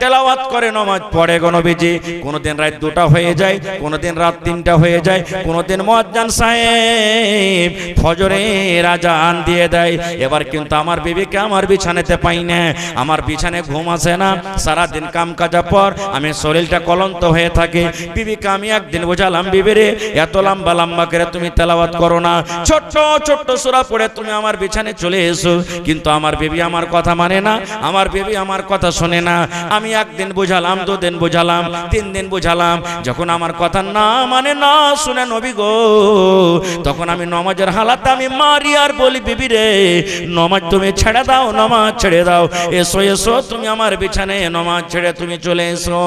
তেলাওয়াত করে নামাজ পড়ে গো নবীজি। কোনদিন রাত 2টা হয়ে যায়, কোনদিন রাত 3টা হয়ে যায়, কোনদিন মুয়াজ্জিন সাহেব ফজরের আজান দিয়ে দেয়। এবার কিন্তু আমার বিবিকে আমার বিছানাতে পাই না, আমার বিছানায় ঘুম আসে না, সারা দিন কাম কাজের পর আমি শরীরটা ক্লান্ত হয়ে থাকে। বিবিকে আমি একদিন বোঝালাম, বিবি রে, এত লম্বা লম্বা করে তুমি তেলাওয়াত করো না, ছোট্ট ছোট্ট সূরা পড়ে তুমি আমার বিছানায় চলে এসো। কিন্তু আমার বিবি আমার কথা মানে না, আমার বিবি আমার কথা শোনে না। আমি একদিন বুঝালাম, 2 দিন বুঝালাম, 3 দিন বুঝালাম, যখন আমার কথা না মানে না শুনে নবী গো, তখন আমি নামাজের হালাতে আমি মারি আর বলি, বিবি রে, নামাজ তুমি ছেড়ে দাও, নামাজ ছেড়ে দাও, এসো এসো তুমি আমার বিছানায়, নামাজ ছেড়ে তুমি চলে এসো।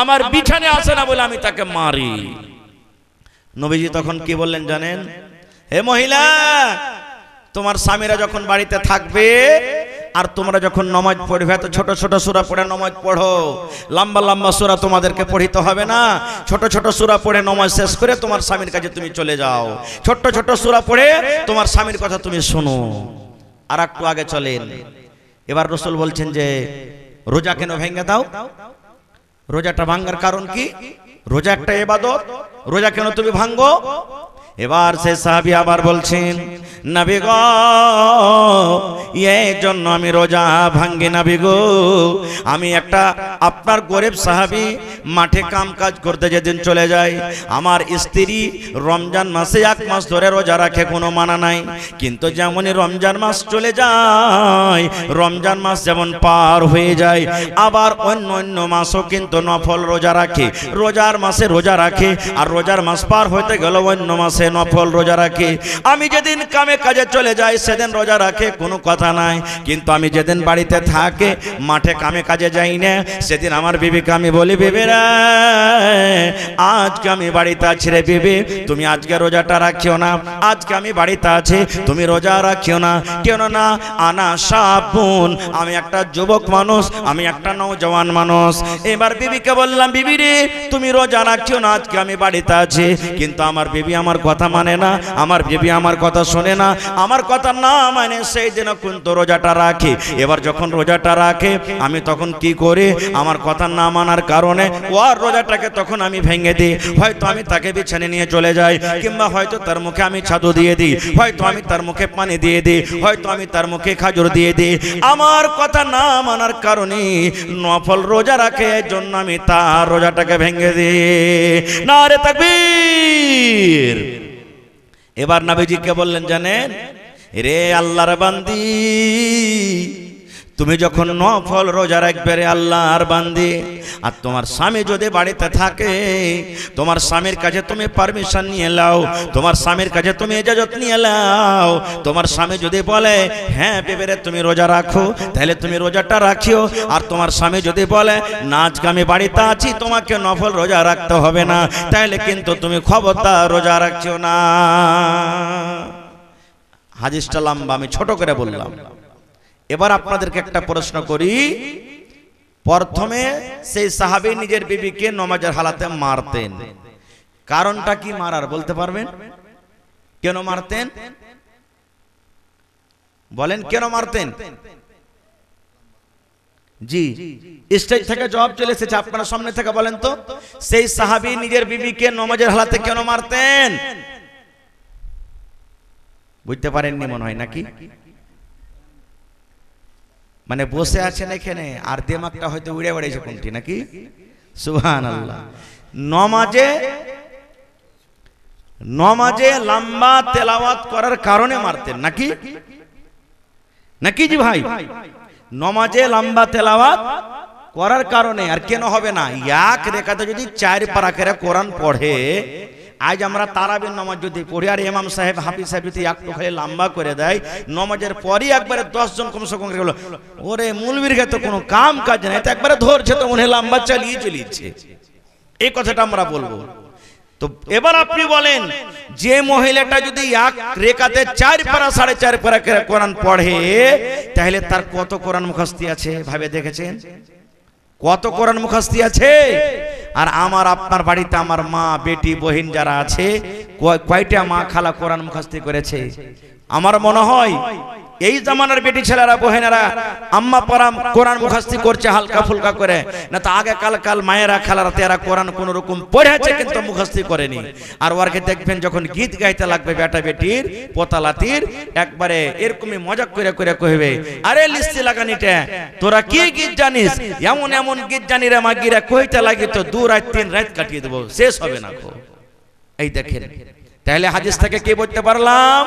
আমার বিছানায় আসে না বলে আমি তাকে মারি। নবীজি তখন কি বললেন জানেন? হে মহিলা, তোমার স্বামীরা যখন বাড়িতে থাকবে আর তোমরা যখন নামাজ পড়বে, তো ছোট ছোট সূরা পড়ে নামাজ পড়ো, লম্বা লম্বা সূরা তোমাদেরকে পড়িতে হবে না। ছোট ছোট সূরা পড়ে নামাজ শেষ করে তোমার স্বামীর কাছে তুমি চলে যাও, ছোট ছোট সূরা পড়ে তোমার স্বামীর কথা তুমি শোনো। আর একটু আগে চলেন, এবার রাসূল বলছেন যে রোজা কেন ভেঙে দাও? রোজাটা ভাঙার কারণ কি? রোজা একটা ইবাদত, রোজা কেন তুমি ভাঙো? এবার সে সাহাবী আবার বলছেন, নবী গো, এই জন্য আমি রোজা ভাঙ্গি নবী গো। আমি একটা আপনার গরিব সাহাবী, মাঠে কাম কাজ করতে যেদিন চলে যায়, আমার স্ত্রী রমজান মাসে 1 মাস ধরে রোজা রাখে, কোনো মানা নাই, কিন্তু যেমনই রমজান মাস চলে যায়, রমজান মাস যেমন পার হয়ে যায়, আবার অন্য অন্য মাসও কিন্তু নফল রোজা রাখে, রোজার মাসে রোজা রাখে, আর রোজার মাস পার হইতে গেল অন্য মাসে নফল রোজা রাখে। আমি যেদিন কামে কাজে চলে যাই সেদিন রোজা রাখে, কোনো কথা নাই, কিন্তু আমি যেদিন বাড়িতে থাকে, মাঠে কামে কাজে যাই না, সেদিন আমার বিবিকে আমি বলি, বিবি রে, আজকে আমি বাড়িতে আছি রে বিবি, তুমি আজকে রোজাটা রাখিও না, আজকে আমি বাড়িতে আছি, তুমি রোজা রাখিও না। কেন না? আনা সাবুন, আমি একটা যুবক মানুষ, আমি একটা নওজওয়ান মানুষ। এবার বিবিকে বললাম, বিবি রে, তুমি রোজা রাখিও না, আজকে আমি বাড়িতে আছি। কিন্তু আমার বিবি আমার কথা মানে না, আমার বিবি আমার কথা শোনে না, আমার কথা না মানে সেই দিন কিন্তু রোজাটা রাখে। এবার যখন রোজাটা রাখে, আমি তখন কি করি? আমার কথা না মানার কারণে ওর রোজাটাকে তখন আমি ভেঙে দিই। হয়তো আমি তাকে বিছানে নিয়ে চলে যাই, কিংবা হয়তো তার মুখে আমি ছাতু দিয়ে দিই, হয়তো আমি তার মুখে পানি দিয়ে দিই, হয়তো আমি তার মুখে খাজুর দিয়ে দিই। আমার কথা না মানার কারণে নফল রোজা রাখে, এর জন্য আমি তার রোজাটাকে ভেঙে দিই। নারে তাকবীর। এবার নবীজিকে বললেন জানেন, রে আল্লাহর বান্দি, তুমি যখন নফল রোজা রাখবে রে আল্লাহর বান্দি, আর তোমার স্বামী যদি বাড়িতে থাকে, তোমার স্বামীর কাছে তুমি পারমিশন নিয়ে নাও, তোমার স্বামীর কাছে তুমি ইজাজত নিয়ে নাও। তোমার স্বামী যদি বলে হ্যাঁ বেবেরে তুমি রোজা রাখো, তাহলে তুমি রোজাটা রাখিও। আর তোমার স্বামী যদি বলে না আজকে আমি বাড়িতে আছি, তোমাকে নফল রোজা রাখতে হবে না, তাহলে কিন্তু তুমি খবরদার রোজা রাখিও না। হাদিসটা লম্বা, আমি ছোট করে বললাম। এবার আপনাদেরকে একটা প্রশ্ন করি। প্রথমে সেই সাহাবী নিজের বিবিকে নামাজের হালাতে মারতেন, কারণটা কি মারার বলতে পারবেন? কেন মারতেন বলেন, কেন মারতেন? জি, স্টেজ থেকে জবাব চলে এসেছে, আপনারা সামনে থেকে বলেন তো, সেই সাহাবী নিজের বিবিকে নামাজের হালাতে কেন মারতেন? বুঝতে পারেননি মনে হয় নাকি? মানে বসে আছেন এখানে আর দিমাগটা হয়তো উড়ে বেড়েছে কোনটি নাকি? সুবহানাল্লাহ। নমাজে লম্বা তেলাওয়াত করার কারণে মারতেন নাকি? নাকি জি ভাই? নমাজে লম্বা তেলাওয়াত করার কারণে। আর কেন হবে না? এক রেখাতে যদি 4 পারা করে কোরআন পড়ে, আজ আমরা তারাবির নামাজ যদি পড়ি আর ইমাম সাহেব হাফিজ সাহেব যদি একটু খালি লম্বা করে দেয়, নামাজের পরই একবারে 10 জন কমসে কম গেল, ওরে মুলবির তো কোনো কাম কাজ নাই, তো একবারে ধরছে তো মনে লম্বা চালিয়ে চলিয়েছে। এই কথাটা আমরা বলবো। তো এবার আপনি বলেন, যে মহিলাটা যদি এক রেখাতে 4 পারা 4.5 পারা করে কোরআন পড়ে, তাহলে তার কত কোরআন মুখস্থি আছে ভাবে দেখেছেন? কত কোরআন মুখস্থি আছে? আর আমার আপনার বাড়িতে আমার মা বেটি বহিন যারা আছে, কয়টা মা খালা কোরআন মুখস্থি করেছে? আমার মনে হয় এই জামানার বেটি ছেলেরা বহিনেরা আম্মা পরাম কোরআন মুখস্থি করছে হালকা ফুলকা করে, না তো আগে কাল মায়েরা খালারা তেরা কোরআন কোন রকম পড়েছে কিন্তু মুখস্থি করেনি। আর ওরকে দেখবেন যখন গীত গাইতে লাগবে বেটা বেটির পোতালাতির, একবারে এরকমই মজাক করে করে কইবে, আরে লিস্তি লাগানিটা তোরা কি গীত জানিস? এমন এমন গীত জানি রে মাগিরা কইতে লাগি তো 2 রাত 3 রাত কাটিয়ে দেব, শেষ হবে না গো। এই দেখেন, তাহলে হাদিস থেকে কি বলতে পারলাম?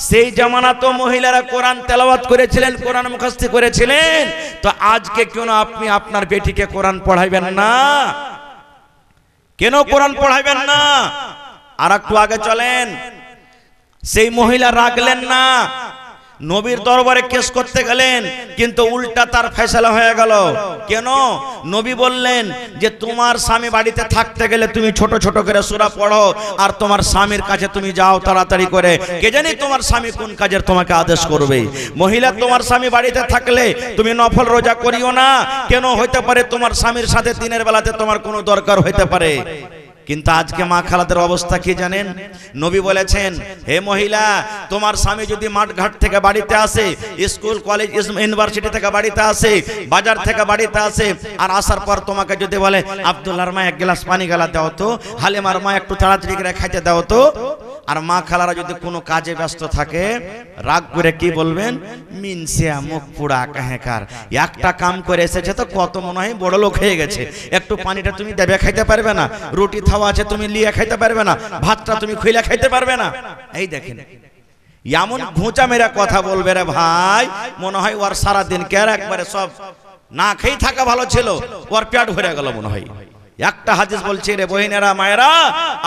সেই জামানা তো মহিলারা কোরআন তেলাওয়াত করেছিলেন, কোরআন মুখস্থি করেছিলেন, তো আজকে কেন আপনি আপনার বেটিকে কোরআন পড়াইবেন না? কেন কোরআন পড়াইবেন না? আর একটু আগে চলেন। সেই মহিলা রাখলেন না, নবীর দরবারে কেস করতে গেলেন, কিন্তু উল্টা তার ফয়সালা হয়ে গেল। কেন? নবী বললেন যে তোমার স্বামী বাড়িতে থাকতে গেলে তুমি ছোট ছোট করে সূরা পড়ো, আর তোমার স্বামীর কাছে তুমি যাও তাড়াতাড়ি করে, কে জানি তোমার স্বামী কোন কাজের তোমাকে আদেশ করবে। মহিলা, তোমার স্বামী বাড়িতে থাকলে তুমি নফল রোজা করিও না। কেন? হইতে পারে তোমার স্বামীর সাথে দিনের বেলাতে তোমার কোনো দরকার হইতে পারে। কিন্তু আজকে মা খালাদের অবস্থা কি জানেন? নবী বলেছেন, হে মহিলা, তোমার স্বামী যদি মাঠঘাট থেকে বাড়িতে আসে, স্কুল কলেজ ইউনিভার্সিটি থেকে বাড়িতে আসে, বাজার থেকে বাড়িতে আসে, আর আসার পর তোমাকে যদি বলে আব্দুল্লাহর মা 1 গ্লাস পানি গালা দাও তো, হালিমার মা একটু তাড়াতাড়ি করে খাইতে দাও তো, আর মা খালারা যদি কোনো কাজে ব্যস্ত থাকে, রাগ করে কি বলবেন? মিনসিয়া মুখ পুরা কাহেকার, একটা কাম করে এসেছে তো কত মনে হয় বড় লোক হয়ে গেছে, একটু পানিটা তুমি দেবে খাইতে পারবে না, রুটি থাওয়া আছে তুমি লিয়ে খাইতে পারবে না, ভাতটা তুমি খুইলা খাইতে পারবে না। এই দেখেন, এমন ঘুঁচা মেরা কথা বলবে রে ভাই, মনে হয় ওর সারাদিন কে একবারে সব না খেয়ে থাকা ভালো ছিল, ওর পেট ভরে গেল মনে হয়। একটা হাদিস বলছে রে বহিনেরা মায়েরা,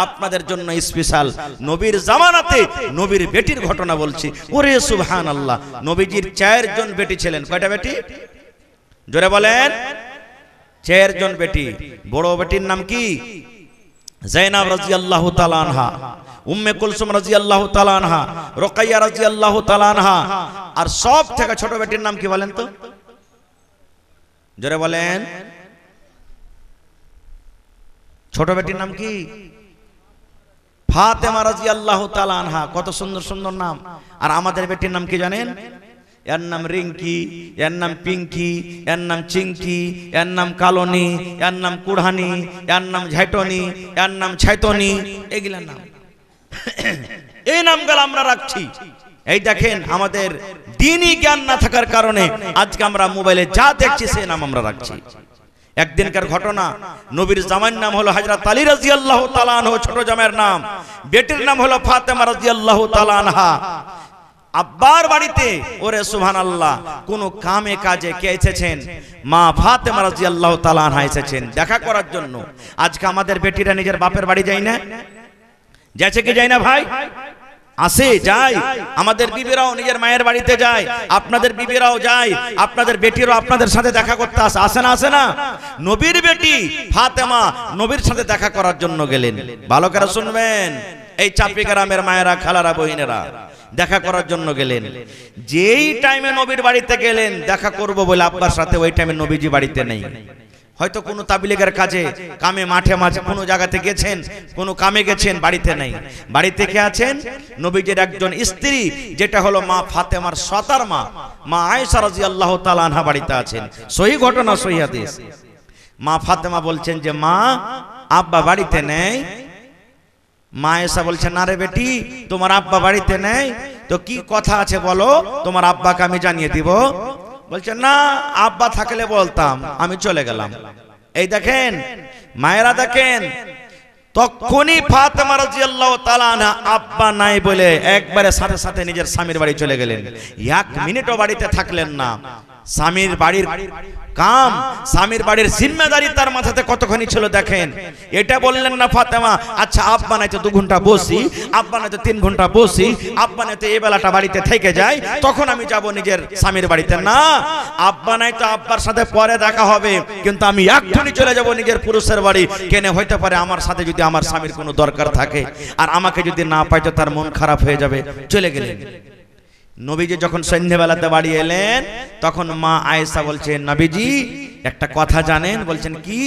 আপনাদের জন্য স্পেশাল নবীর জামানাতে নবীর বেটির ঘটনা বলছি। ওরে সুবহানাল্লাহ, নবীজির 4 জন বেটি ছিলেন। কয়টা বেটি? জোরে বলেন। 4 জন বেটি। বড় বেটির নাম কি? জাইনাব রাদিয়াল্লাহু তাআলা আনহা, উম্মে কুলসুম রাদিয়াল্লাহু তাআলা আনহা, রুকাইয়া রাদিয়াল্লাহু তাআলা আনহা। আর সব থেকে ছোট বেটির নাম কি বলেন তো? জোরে বলেন। ছোট বেটির নাম কি? ফাতেমা রাদিয়াল্লাহু তাআলা আনহা। কত সুন্দর সুন্দর নাম। আর আমাদের বেটির নাম কি জানেন? এর নাম রিঙ্কি, এর নাম পিঙ্কি, এর নাম চিঙ্কি, এর নাম কালনি, এর নাম কুড়হানি, এর নাম ঝাইটনি, এর নাম ছাইতনি। এগুলা নাম, এই নামগুলো আমরা রাখছি। এই দেখেন, আমাদের দ্বীনি জ্ঞান না থাকার কারণে আজকে আমরা মোবাইলে যা দেখছি সেই নাম আমরা রাখছি। একদিনকার ঘটনা, নবীর জামাইয়ের নাম হলো হযরত আলী রাদিয়াল্লাহু তাআলা আনহু, ছোট জামাইয়ের নাম। বেটির নাম হলো ফাতেমা রাদিয়াল্লাহু তাআলা আনহা। আব্বার বাড়িতে, ওরে সুবহানাল্লাহ, কোন কামে কাজে কে এসেছেন? মা ফাতেমা রাদিয়াল্লাহু তাআলা আনহা এসেছেন দেখা করার জন্য। আজকে আমাদের বেটিরা নিজের বাপের বাড়ি যায় না? যাচ্ছে কি যায় না ভাই? আসে, যায়। আমাদের বিবিরাও নিজের মায়ের বাড়িতে যায়, আপনাদের বিবিরাও যায়, আপনাদের বেটিরাও আপনাদের সাথে দেখা করতে আসে। আসে না? আসে না? নবীর বেটি ফাতেমা নবীর সাথে দেখা করার জন্য গেলেন। ভালো করে শুনবেন, এই চাপি গ্রামের মায়েরা, খালারা, বহিনেরা, দেখা করার জন্য গেলেন। যেই টাইমে নবীর বাড়িতে গেলেন দেখা করব বলে আব্বার সাথে, ওই টাইমে নবীজি বাড়িতে নেই। হয়তো কোনো তাবলীগের কাজে, কামে, মাঠে মাঝে কোনো জায়গাতে গেছেন, কোনো কামে গেছেন, বাড়িতে নেই। বাড়িতে কে আছেন? নবীজির একজন স্ত্রী, যেটা হলো মা ফাতেমার সতার মা, মা আয়েশা রাদিয়াল্লাহু তাআলা আনহা বাড়িতে আছেন। সহিহ ঘটনা, সহিহ হাদিস। মা ফাতেমা বলছেন যে মা, আব্বা বাড়িতে নেই। মা আয়েশা বলছেন, না রে বেটি, তোমার আব্বা বাড়িতে নেই তো কি কথা আছে বলো, তোমার আব্বাকে আমি জানিয়ে দিব। বলছেন, না, আব্বা থাকলে বলতাম, আমি চলে গেলাম। এই দেখেন মায়েরা, দেখেন তখনই ফাতেমা রাদিয়াল্লাহু তাআলা আনহা আব্বা নাই বলে একবারে সাথে সাথে নিজের স্বামীর বাড়ি চলে গেলেন। এক মিনিটও বাড়িতে থাকলেন না। স্বামীর বাড়ির কাম, স্বামীর বাড়ির জিম্মেদারি তার মাথাতে কতখানি ছিল দেখেন। এটা বললেন না ফাতেমা, আচ্ছা আব্বা নাই তো 2 ঘন্টা বসি, আব্বা নাই তো 3 ঘন্টা বসি, আব্বা নাই তো এই বেলাটা বাড়িতে থেকে যাই, তখন আমি যাব নিজের স্বামীর বাড়িতে। না, আব্বা নাই তো আব্বার সাথে পরে দেখা হবে, কিন্তু আমি এক্ষুনি চলে যাব নিজের পুরুষের বাড়ি। কেন হইতে পারে আমার সাথে যদি আমার স্বামীর কোনো দরকার থাকে, আর আমাকে যদি না পাই তো তার মন খারাপ হয়ে যাবে। চলে গেলেন। নবীজি যখন সন্ধ্যাবেলাতে বাড়ি এলেন, তখন মা আয়েশা বলছেন, নবীজি একটা কথা জানেন? বলছেন কি?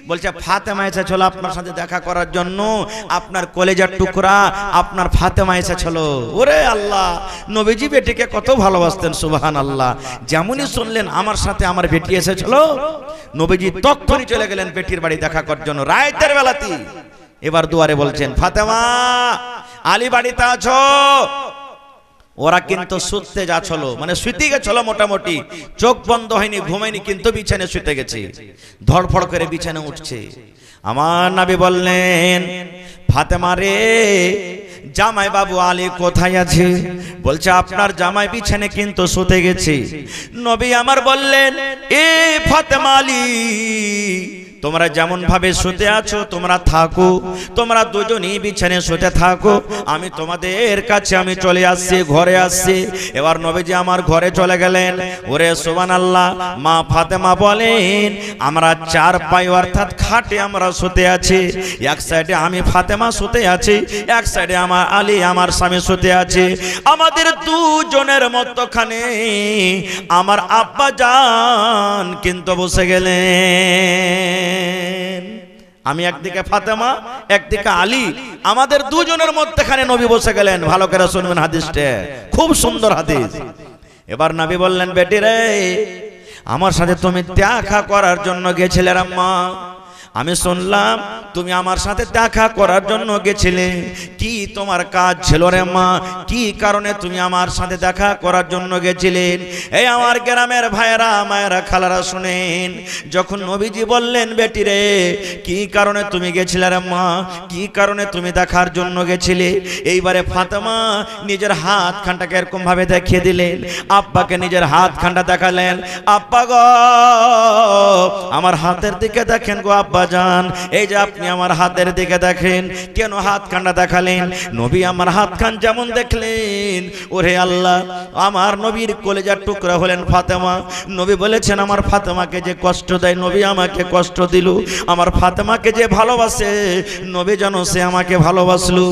বলছে ফাতেমা এসেছিল আপনার সাথে দেখা করার জন্য, আপনার কলেজার টুকরা আপনার ফাতেমা এসেছিল। ওরে আল্লাহ, নবীজি বেটিকে কত ভালোবাসতেন, সুবহানাল্লাহ। যেমনই শুনলেন আমার সাথে আমার বেটি এসেছিল, নবীজি তখনই চলে গেলেন বেটির বাড়ি দেখা করার জন্য, রাতের বেলাতে। এবার দুয়ারে বলছেন, ফাতেমা, আলী বাড়িতে আছো? ওরা কিন্তু শুতে যাচ্ছিল, মানে শুতে গেছিল, মোটামুটি চোখ বন্ধ হয়নি, ঘুমায়নি, কিন্তু বিছানে শুতে গেছে। ধড়ফড় করে বিছানে উঠছে। আমার নবী বললেন, ফাতেমা রে, জামাই বাবু আলী কোথায় আছে? বলছে আপনার জামাই বিছানে কিন্তু শুতে গেছে। নবী আমার বললেন, এ ফাতেমা, আলী তোমরা যেমন ভাবে শুতে আছো তোমরা থাকো, তোমরা দুজনই বিছানে শুতে থাকো, আমি তোমাদের কাছে আমি চলে আসছি, ঘরে আসছি। এবার নবীজি আমার ঘরে চলে গেলেন। ওরে সুবহানাল্লাহ। মা ফাতেমা বলেন, আমরা 4 পাই অর্থাৎ খাটে আমরা শুতে আছি। এক সাইডে আমি ফাতেমা শুতে আছি, এক সাইডে আমার আলী আমার স্বামী শুতে আছে। আমাদের দুজনের মধ্যখানে আমার আব্বা জান কিন্তু বসে গেলেন। আমি একদিকে ফাতেমা, একদিকে আলী, আমাদের দুজনের মধ্যখানে নবী বসে গেলেন। ভালো করে শুনবেন হাদিসটা, খুব সুন্দর হাদিস। এবার নবী বললেন, বেটি রে, আমার সাথে তুমি দেখা করার জন্য গেছিলে আম্মা, আমি শুনলাম তুমি আমার সাথে দেখা করার জন্য গেছিলে। কি তোমার কাজ ছিল রে মা? কি কারণে তুমি আমার সাথে দেখা করার জন্য গেছিলেন? এই আমার গ্রামের ভাইয়েরা, মায়েরা, খালারা শুনেন। যখন নবীজি বললেন, বেটি রে, কি কারণে তুমি গেছিলে রে মা? কি কারণে তুমি দেখার জন্য গেছিলে? এইবারে ফাতেমা নিজের হাত খানটাকে এরকম ভাবে দেখিয়ে দিলেন, আব্বাকে নিজের হাত খানটা দেখালেন। আব্বা গো, আমার হাতের দিকে দেখেন গো আব্বা জান, এই যে আপনি আমার হাতের দিকে দেখেন। কেন হাত খানটা দেখালেন? নবী আমার হাত খান যেমন দেখলেন, ওরে আল্লাহ, আমার নবীর কলেজার টুকরা হলেন ফাতেমা। নবী বলেছেন, আমার ফাতেমাকে যে কষ্ট দেয় নবী আমাকে কষ্ট দিল, আমার ফাতেমাকে যে ভালোবাসে নবী যেন সে আমাকে ভালোবাসলো।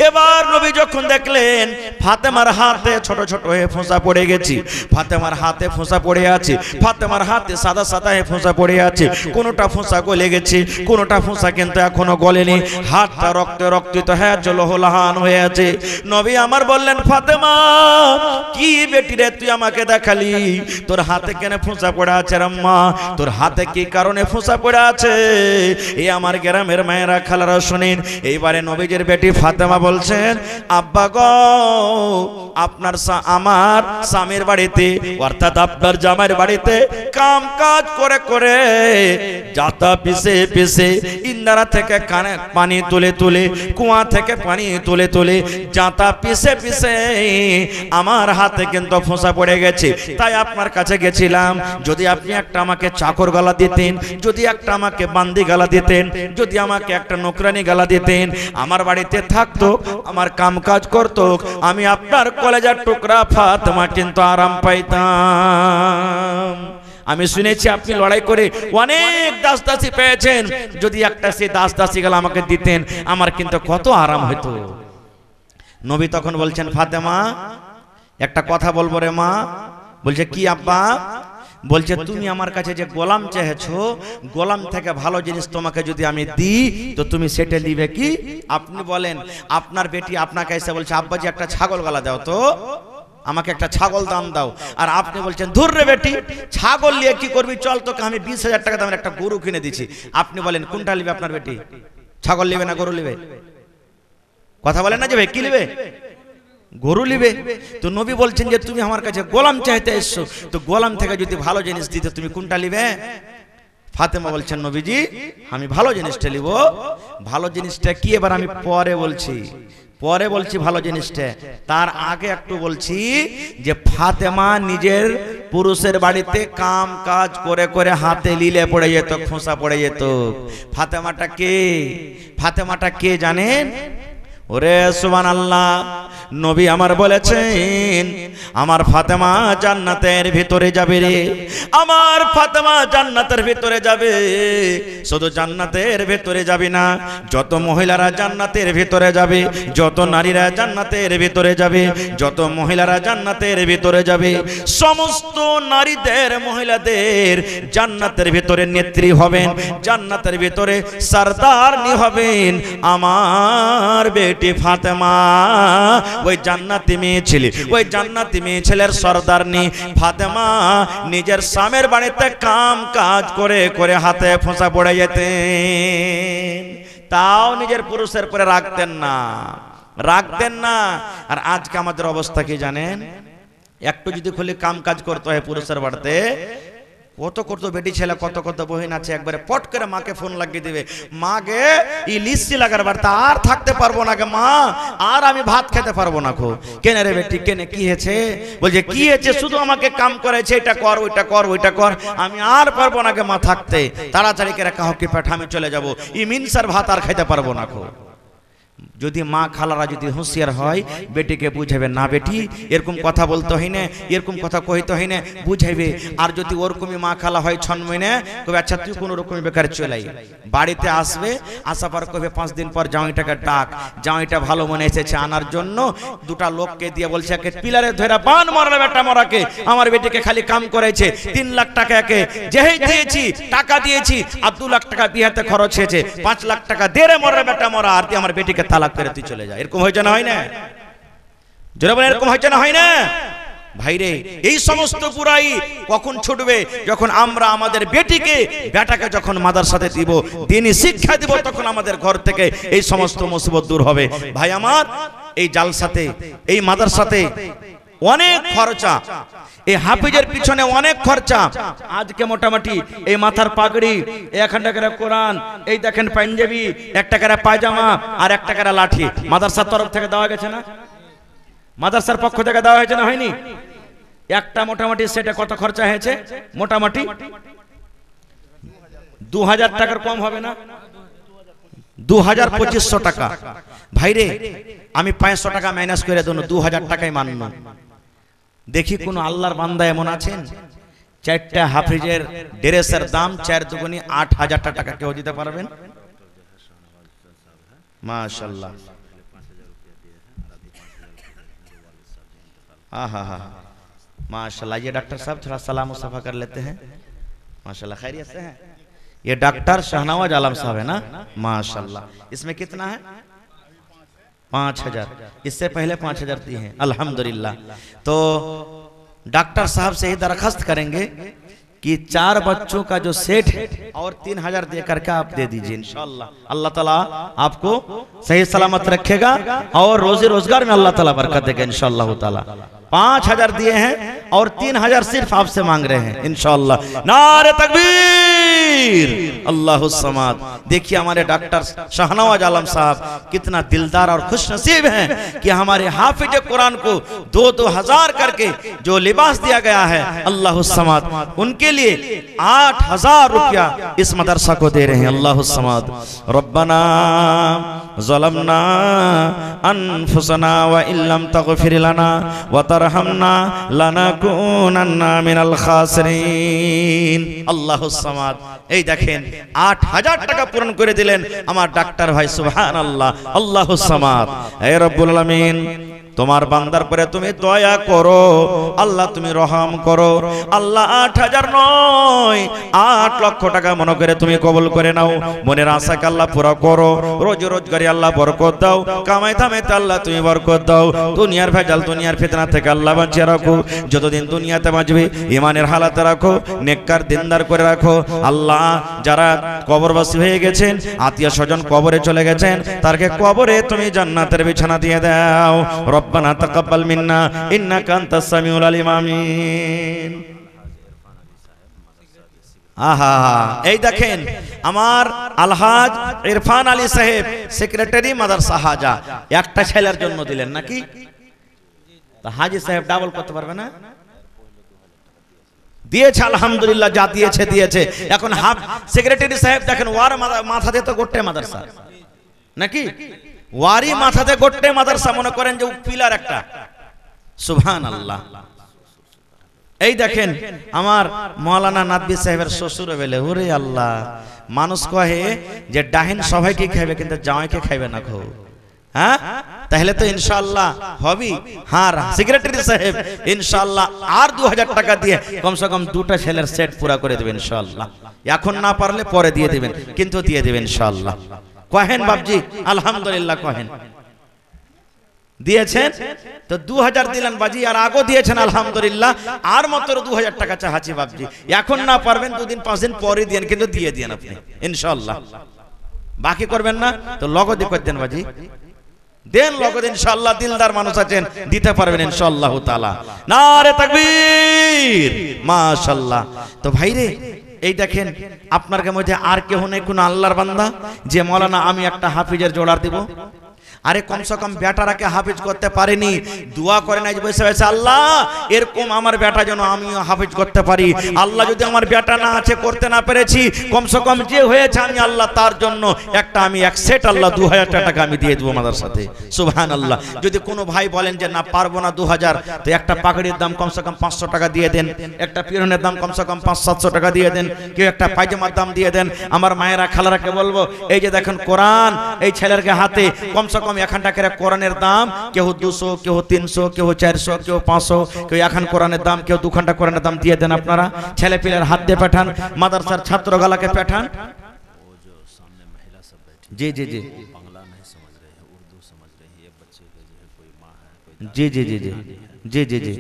এবার নবী যখন দেখলেন ফাতেমার হাতে ছোট ছোট হয়ে ফোঁসা পড়ে গেছে, ফাতেমার হাতে ফোঁসা পড়ে আছে, ফাতেমার হাতে সাদা সাদা হয়ে ফোঁসা পড়ে আছে, কোনোটা ফোঁসা গলে গেছে, কোনোটা ফোঁসা কিন্তু এখনো গলেনি, হাতটা রক্তে রক্তিত হয়ে লোহলাহান হয়ে আছে। নবী আমার বললেন, ফাতেমা, কি বেটি রে, তুই আমাকে দেখালি, তোর হাতে কেন ফোঁসা পড়ে আছে আম্মা? তোর হাতে কি কারণে ফোঁসা পড়ে আছে? এই আমার গ্রামের মায়েরা, খালারা শুনেন। এইবারে নবীজির বেটি ফাতেমা বলছেন, আব্বা গো, আপনার আমার স্বামীর বাড়িতে অর্থাৎ আপনার জামাইয়ের বাড়িতে কাম কাজ করে করে জাতা পিছে পিছে, ইন্দারা থেকে কানে পানি তুলে তুলে, কুয়া থেকে পানি তুলে তুলে, জাতা পিছে পিছে আমার হাতে কিন্তু ফোঁসা পড়ে গেছে। তাই আপনার কাছে গেছিলাম, যদি আপনি একটা আমাকে চাকর গলা দিতেন, যদি একটা আমাকে বান্দি গলা দিতেন, যদি আমাকে একটা নকরানি গলা দিতেন, আমার বাড়িতে থাকতো, আমার কাম কাজ করতো, আমি আপনার কলেজার টুকরা ফাতেমা কিন্তু আরাম পাইতাম। আমি শুনেছি আপনি লড়াই করে অনেক দাস দাসী পেয়েছেন, যদি একটা সে দাস দাসী গেল আমাকে দিতেন, আমার কিন্তু কত আরাম হতো। নবী তখন বলছেন, ফাতেমা একটা কথা বলবো রে মা। বলছে কি আব্বা? বলছে তুমি আমার কাছে যে গোলাম চেয়েছো, গোলাম থেকে ভালো জিনিস তোমাকে যদি আমি দিই তো তুমি সেটা নিবে কি? আপনি বলেন আপনার বেটি আপনাকে এসে বলছে আব্বাজি একটা ছাগল গলা দাও তো, আমাকে একটা ছাগল দাম দাও, আর আপনি বলছেন ধুর রে বেটি ছাগল নিয়ে কি করবি, চল তোকে আমি 20,000 টাকা দামের একটা গরু কিনে দিচ্ছি। আপনি বলেন কোনটা নিবে আপনার বেটি? ছাগল নিবে না গরু নিবে? কথা বলেন না যে ভাই কি নিবে? গরু নিবে। তো নবী বলছেন যে তুমি আমার কাছে গোলাম চাইতে এসছো, তো গোলাম থেকে যদি ভালো জিনিস দিতে তুমি কোনটা নিবে? ফাতেমা বলছেন নবীজি আমি ভালো জিনিসটা নিব। ভালো জিনিসটা কি এবার আমি পরে বলছি, পরে বলছি ভালো জিনিসটা। তার আগে একটু বলছি যে ফাতেমা নিজের পুরুষের বাড়িতে কাম কাজ করে করে হাতে লীলে পড়ে যেত, খোঁসা পড়ে যেত। ফাতেমাটা কে? ফাতেমাটা কে জানেন? ওরে সুবহানাল্লাহ, নবী আমার বলেছেন আমার ফাতেমা জান্নাতের ভিতরে যাবে রে, আমার ফাতেমা জান্নাতের ভিতরে যাবে। শুধু জান্নাতের ভিতরে যাবে না, যত মহিলারা জান্নাতের ভিতরে যাবে, যত নারীরা জান্নাতের ভিতরে যাবে, যত মহিলারা জান্নাতের ভিতরে যাবে, সমস্ত নারীদের মহিলাদের জান্নাতের ভিতরে নেত্রী হবেন, জান্নাতের ভিতরে সরদারনি হবেন আমার বেটি ফাতেমা। ওই জান্নাতি মেয়ে ছেলে, ওই জান্নাতি মেয়ে ছেলের সরদারনি ফাতেমা নিজের স্বামীর বাড়িতে কাম কাজ করে করে হাতে ফোঁসা পড়ে যেতেন, তাও নিজের পুরুষের পরে রাখতেন না, রাখতেন না। আর আজকে আমাদের অবস্থা কি জানেন? একটু যদি খুলে কাম কাজ করতে হয় পুরুষের বাড়িতে, কত কত বেটি ছেলে কত কত বহিন আছে একবারে পট করে মাকে ফোন লাগিয়ে দিবে, মা গে ই লিস্টি লাগার বাড়িতে আর থাকতে পারবো না গে মা, আর আমি ভাত খেতে পারবো না। খো কেন রে বেটি কেনে কি হয়েছে? বলছে কি হয়েছে, শুধু আমাকে কাম করেছে, এটা কর ওইটা কর ওইটা কর, আমি আর পারবো না গে মা থাকতে, তাড়াতাড়ি করে কাহ কি পেট আমি চলে যাবো, ই মিনসার ভাত আর খেতে পারবো না। খো যদি মা খালারা যদি হুঁশিয়ার হয় বেটিকে বুঝাবে না বেটি এরকম কথা বলতে হয় না, এরকম কথা কইতে হয় না, বুঝাইবে। আর যদি ওরকমই মা খালা হয় ছন্ময় না কবে আচ্ছা তুই কোনো রকমই বেকার চলে আই, বাড়িতে আসবে, আসা পর কবে 5 দিন পর জামাইটাকে ডাক, জামাইটা ভালো মনে এসেছে আনার জন্য, দুটা লোককে দিয়ে বলছে একে পিলারে ধরে বান মারলে বেটা মরাকে, আমার বেটিকে খালি কাম করেছে, 3 লাখ টাকা একে যেই দিয়েছি টাকা দিয়েছি, আর 2 লাখ টাকা বিয়েতে খরচ হয়েছে, 5 লাখ টাকা দেরে মরলে বেটা মরা, আর তুই আমার বেটিকে তালাক করে তুই চলে যা। এরকম হয়েছে না হয় না? জোরে বলেন এরকম হয়েছে না হয় না? ভাইরে এই সমস্ত বুড়াই কখন ছুটবে? যখন আমরা আমাদের বেটিকে বেটাকে যখন মাদ্রাসাতে দিব, দিনী শিক্ষা দিব, তখন আমাদের ঘর থেকে এই সমস্ত মুসিবত দূর হবে। ভাই আমার এই জালসাতে এই মাদ্রাসাতে অনেক খরচা, এই হাফিজের পিছনে অনেক খরচা। আজকে মোটামুটি এই মাথার পাগড়ি, 1 টাকার কোরআন, এই দেখেন পাঞ্জাবি, 1 টাকার পায়জামা আর 1 টাকার লাঠি মাদ্রাসার তরফ থেকে দেওয়া গেছে না? মাদ্রাসার পক্ষ থেকে দেওয়া হয়েছে না হয়নি? একটা মোটামুটি সেটা কত খরচা হয়েছে? মোটামুটি 2000 টাকার কম হবে না? 2200 টাকা। ভাইরে আমি 500 টাকা মাইনাস করে দেব, 2000 টাকাই মানব। দেখি কোন আল্লাহর বান্দা এমন আছেন 4টা হাফিজের ড্রেসের দাম 4 দুগুনি 8000 টাকা কেউ দিতে পারবেন? মাশাআল্লাহ, आहा माशाल्लाह। ये डॉक्टर साहब थोड़ा सलाम मुसाफा कर लेते हैं। माशाल्लाह खैरियत से हैं? ये डॉक्टर शाहनवाज आलम साहब है ना? माशाल्लाह। इसमें कितना है? 5000। इससे पहले 5000 दिए हैं अल्हम्दुलिल्लाह। तो डॉक्टर साहब से ही दरखास्त करेंगे कि 4 बच्चों का जो सेट है और 3000 दे करके आप दे दीजिए इंशाअल्लाह। अल्लाह ताला आपको सही सलामत रखेगा और रोजी रोजगार में अल्लाह ताला बरकत देगा इंशाअल्लाह ताला। 5000 दिए हैं और 3000 सिर्फ आपसे मांग रहे हैं इंशाअल्लाह। नारे तकबीर, अल्लाहु समाद। देखिए हमारे डॉक्टर शाहनवाज आलम साहब कितना दिलदार और खुश नसीब हैं कि हमारे हाफिज कुरान को 2-2 हजार करके जो लिबास दिया गया है अल्लाहु समाद, उनके लिए 8000 रुपया इस मदरसा को दे रहे हैं अल्लाहु समाद। रब्बना ज़लमना अनफुसना व इल्लम तगफिर लना व तरहमना लनकुनन्ना मिनल खासिरीन। अल्लाहु समाद। এই দেখেন 8000 টাকা পূরণ করে দিলেন আমার ডাক্তার ভাই, সুবহানাল্লাহ। আল্লাহু সামাদ। হে রব্বুল আলামিন তোমার বান্দার পরে তুমি দয়া করো আল্লাহ, তুমি রহম করো আল্লাহ। 8,000 নয় 8 লক্ষ টাকা মনে করে তুমি কবুল করে নাও। মনের আশাকে আল্লাহ পুরো করো। রোজি রোজগারি আল্লাহ বরকত দাও। কামাই থামাইতে আল্লাহ তুমি বরকত দাও। দুনিয়ার ভেজাল দুনিয়ার ফিতনা থেকে আল্লাহ বাঁচিয়ে রাখো। যতদিন দুনিয়াতে বাঁচবে ইমানের হালাতে রাখো, নেককার দিনদার করে রাখো আল্লাহ। যারা কবরবাসী হয়ে গেছেন, আত্মীয় স্বজন কবরে চলে গেছেন, তারকে কবরে তুমি জান্নাতের বিছানা দিয়ে দাও। রব্বানা তাকাব্বাল মিন্না ইন্নাকা আনতাস সামিউল আলিম। আমিন। আহা, এই দেখেন আমার আলহাজ ইরফান আলী সাহেব, সেক্রেটারি মাদ্রাসা হাজা, একটা ছেলের জন্ম দিলেন নাকি? তা হাজি সাহেব ডাবল করতে পারবে না? দিয়েছে আলহামদুলিল্লাহ, যা দিয়েছে দিয়েছে। এখন হাফ সেক্রেটারি সাহেব দেখেন, ওয়ার মাথাতে তো গোট্টে মাদ্রাসা নাকি? ওয়ারি মাথাতে গোট্টে মাদ্রাসা, মনে করেন যে পিলার একটা। সুবহানাল্লাহ। এই দেখেন আমার মাওলানা নাদবি সাহেবের শ্বশুর বেলে, ওরে আল্লাহ, মানুষ কহে যে ডাহিন সবাইকে খাইবে কিন্তু জামাইকে খাইবে না খো। হ্যাঁ, তাহলে তো ইনশাআল্লাহ হবি। হ্যাঁ সেক্রেটারি সাহেব ইনশাআল্লাহ আর 2000 টাকা দিয়ে কমসে কম 2টা ছেলের সেট পুরা করে দেবেন ইনশাআল্লাহ। এখন না পারলে পরে দিয়ে দেবেন, কিন্তু দিয়ে দেবেন ইনশাআল্লাহ। কহেন বাপজি আলহামদুলিল্লাহ, কহেন দিয়েছেন তো 2000 দিলেন বাজি, আর আগো দিয়েছেন আলহামদুলিল্লাহ। আর মাত্র 2000 টাকা চাহাচ্ছি বাপজি। এখন না পারবেন 2 দিন 5 দিন পরে দিয়েন, কিন্তু দিয়ে দেন আপনি ইনশাআল্লাহ। বাকি করবেন না তো লগদি করে দেন বাজি, দেন লগদ ইনশাআল্লাহ। দিলদার মানুষ আছেন, দিতে পারবেন ইনশাআল্লাহ তাআলা। নারে তাকবীর, মাশাআল্লাহ। তো ভাইরে এই দেখেন আপনার মধ্যে আর কেউ নেই কোন আল্লাহর বান্দা যে মাওলানা আমি একটা হাফিজের জোড়ার দিব? আরে কমসে কম বেটারাকে হাফিজ করতে পারেনি, দোয়া করে নাই বসে বসে, আল্লাহ এরকম আমার বেটা যেন আমিও হাফিজ করতে পারি। আল্লাহ যদি আমার বেটা না আছে, করতে না পেরেছি, কমসে কম যে হয়েছে আমি আল্লাহ তার জন্য একটা আমি এক সেট আল্লাহ 2000 টাকা আমি দিয়ে দেবো মাদ্রাসাতে। সুবহানাল্লাহ। যদি কোনো ভাই বলেন যে না পারবো না 2000, তো একটা পাগড়ির দাম কমসে কম 500 টাকা দিয়ে দেন, একটা পিরনের দাম কমসে কম 500-700 টাকা দিয়ে দেন, কেউ একটা পায়জামার দাম দিয়ে দেন। আমার মায়েরা খালারাকে বলবো, এই যে দেখেন কোরআন এই ছেলেরকে হাতে, কমসে কম এখন টাকার কোরআনের দাম কেউ 200, কেউ 300, কেউ 400, কেউ 500, কেউ এখন কোরআনের দাম, কেউ 2 ঘন্টা কোরআনের দাম দিয়ে দেন। আপনারা ছেলে পিলের হাত দিয়ে পাঠান, মাদ্রাসার ছাত্র গালাকে পাঠান। জি জি জি जी जी जी जी जी जी जी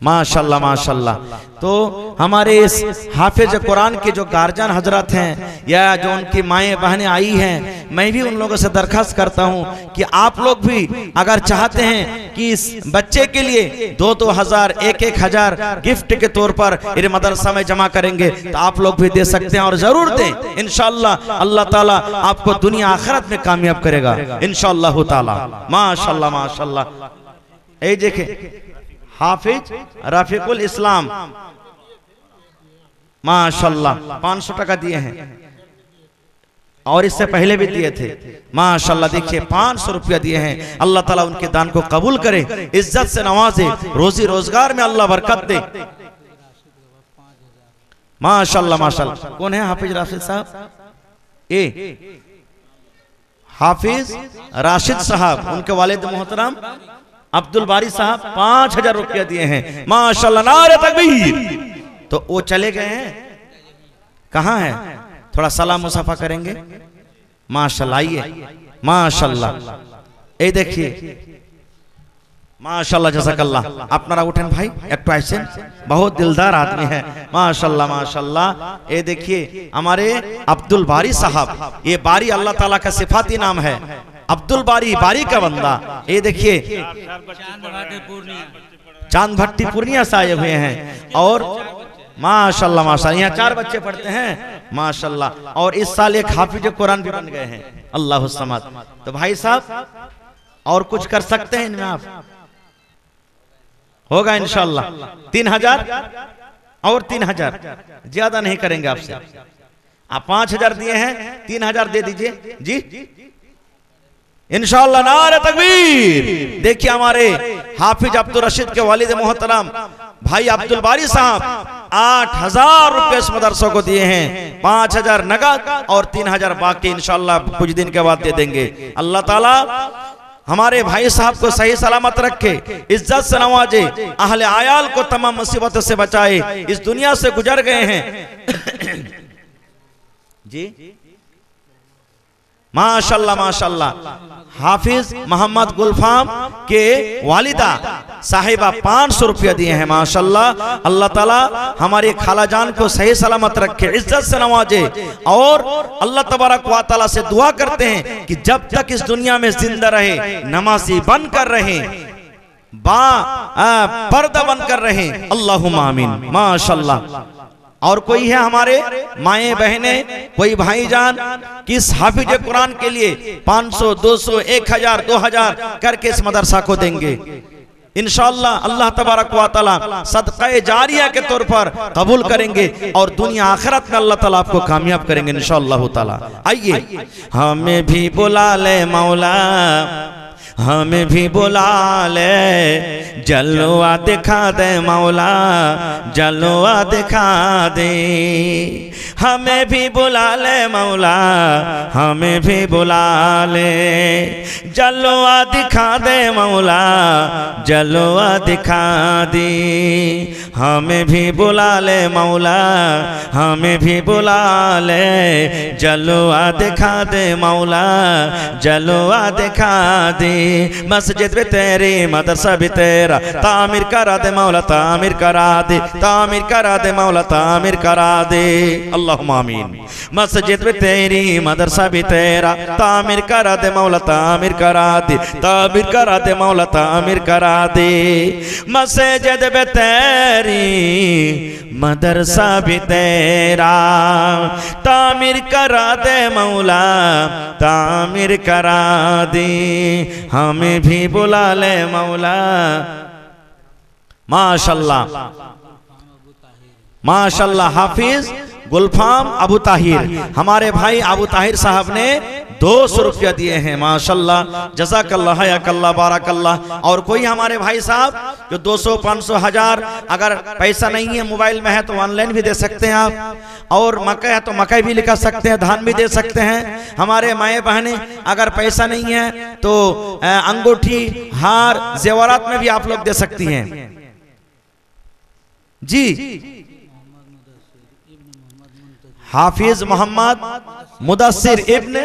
माशाल्लाह माशाल्लाह। तो हमारे इस हाफिज कुरान के जो गार्जियन हजरत हैं या जो उनकी माएँ बहनें आई हैं, मैं भी उन लोगों से दरखास्त करता हूं कि आप लोग भी अगर चाहते हैं कि इस बच्चे के लिए 2-2 हज़ार 1-1 हज़ार गिफ्ट के तौर पर इस मदरसा में जमा करेंगे तो आप लोग भी दे सकते हैं, और जरूर दें इंशाअल्लाह। अल्लाह ताला आपको दुनिया आखिरत में कामयाब करेगा इंशाअल्लाह ताला। माशाल्लाह माशाल्लाह। ये देखें हाफिज रफीकुल इस्लाम माशाल्लाह 500 टका दिए हैं, और इससे पहले भी दिए थे माशाल्लाह। देखिए 500 रुपया दिए हैं। अल्लाह ताला उनके दान को कबूल करे, इज्जत से नवाजे, रोजी रोजगार में अल्लाह बरकत दे माशाल्लाह माशाल्लाह। कौन है हाफिज राशिद साहब? ए हाफिज राशिद साहब, उनके वालिद मोहतरम अब्दुल बारी साहब 5000 रुपया दिए हैं माशाल्लाह। नारे तकबीर। तो वो चले गए हैं, कहाँ है? थोड़ा सलाम मुसाफा करेंगे माशाल्लाह। आइए माशाल्लाह। ये देखिए माशाल्लाह जज़ाकल्लाह। अपनारा उठें भाई, एक आइसेन, बहुत दिलदार आदमी है माशाल्लाह माशाल्लाह। ये देखिए हमारे अब्दुल बारी साहब, ये बारी अल्लाह ताला का सिफाती नाम है, अब्दुल बारी, बारी का बंदा। ये देखिए चांद भट्टी पूर्णिया से आए हुए हैं, और माशाल्लाह माशाल्लाह यहाँ 4 बच्चे पढ़ते हैं माशाल्लाह, और इस साल एक हाफिज कुरान भी बन गए हैं अल्लाहु सम्मद। तो भाई साहब और कुछ कर सकते हैं इनमें आप? होगा इंशाल्लाह 3000 और 3000, ज्यादा नहीं करेंगे आपसे। आप 5000 दिए हैं, 3000 दे दीजिए जी इंशाअल्लाह। नारे तकबीर। देखिए हमारे हाफिज अब्दुल रशीद के वालिद मोहतरम भाई अब्दुल बारी साहब 8000 रुपए इस मदरसों को दिए हैं, 5000 नगद और 3000 बाकी इंशाअल्लाह कुछ दिन के बाद दे देंगे। अल्लाह ताला हमारे भाई साहब को सही सलामत रखे, इज्जत से नवाजे, अहले आयाल को तमाम मुसीबतों से बचाए, इस दुनिया से गुजर गए हैं जी। माशाल्लाह माशाल्लाह, हाफिज मोहम्मद गुलफाम के वालिदा साहिबा 500 रुपया दिए हैं। माशाल्लाह, अल्लाह ताला हमारी खाला जान को सही सलामत रखे, इज्जत से नवाजे। और अल्लाह तबारक व तआला से दुआ करते हैं कि जब तक इस दुनिया में जिंदा रहे, नमाजी बन कर रहे, पर्दा बन कर रहे, अल्लाहुम्मा आमीन। माशाल्लाह। और कोई है हमारे माए बहने, कोई भाईजान किस हाफिज कुरान के लिए 500, 200, 1000, 2000 करके इस मदरसा को देंगे, इंशाअल्लाह अल्लाह तबारक व तआला सदक़े जारिया के तौर पर कबूल करेंगे और दुनिया आखिरत में अल्लाह ताला आपको कामयाब करेंगे इंशाअल्लाह ताला। आइए, हमें भी बुला ले मौला, हमें भी बुला ले, जलवा दिखा दे मौला, जलवा दिखा दे। हमें भी बुला ले मौला, हमें भी बुला ले, जलवा दिखा दे मौला, जलवा दिखा दे। हमें भी बुला ले मौला, हमें भी बुला ले, जलवा दिखा दे मौला, जलवा दिखा दे। मस्जिद भी तेरी, मदरसा भी तेरा, तामीर करा दे मौला, तामीर करा दे, तामीर करा दे मौला, तामीर करा दे, अल्लाहुम्मा आमीन। मस्जिद भी तेरी, मदरसा भी तेरा, तामीर करा दे मौला, तामीर करा दे, तामीर करा दे मौला, तामीर करा दे। मस्जिद भी तेरी, मदरसा भी तेरा, तामीर करा दे मौला, तामीर करा दे। हमें भी बुला ले मौला। माशाल्लाह माशाल्लाह, हाफिज गुलफाम अबू ताहिर, हमारे भाई अबू ताहिर साहब ने 200 रुपया दिए हैं। माशाल्लाह, जज़ाकल्लाह, हयाकल्लाह, बारकल्लाह। और कोई हमारे भाई साहब जो 200, 500, 1000, अगर पैसा नहीं है, मोबाइल में है तो ऑनलाइन भी दे सकते हैं आप, और मकई है तो मकई भी लिखा सकते हैं, धान भी दे सकते हैं। हमारे माए बहने अगर पैसा नहीं है तो अंगूठी, हार, जेवरात में भी आप लोग दे सकती हैं जी। हाफिज मोहम्मद मुदस्सिर इब्न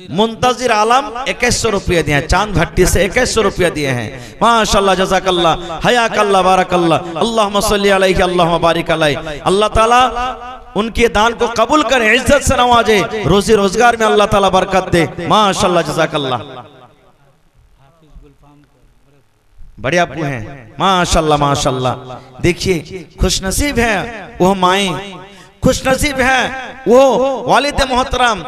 मुंतजिर आलम 2100 रुपये दिए हैं, चांद भट्टी से 2100 रुपये दिए हैं। माशाल्लाह, जज़ाकल्लाह, हयाकल्लाह, बारकल्लाह, अल्लाहुम्मा सल्ली अलैहि, अल्लाहुम्मा बारिक अलैहि। अल्लाह ताला उनके दान को कबूल करे, इज्जत से नवाजे, रोजी रोजगार में अल्लाह ताला बरकत दे। माशाल्लाह, जज़ाकल्लाह, बड़े अब्बू हैं। माशाल्लाह माशाल्लाह। देखिए, खुशनसीब है वो माएँ, खुशनसीब है वो वालिद मोहतरम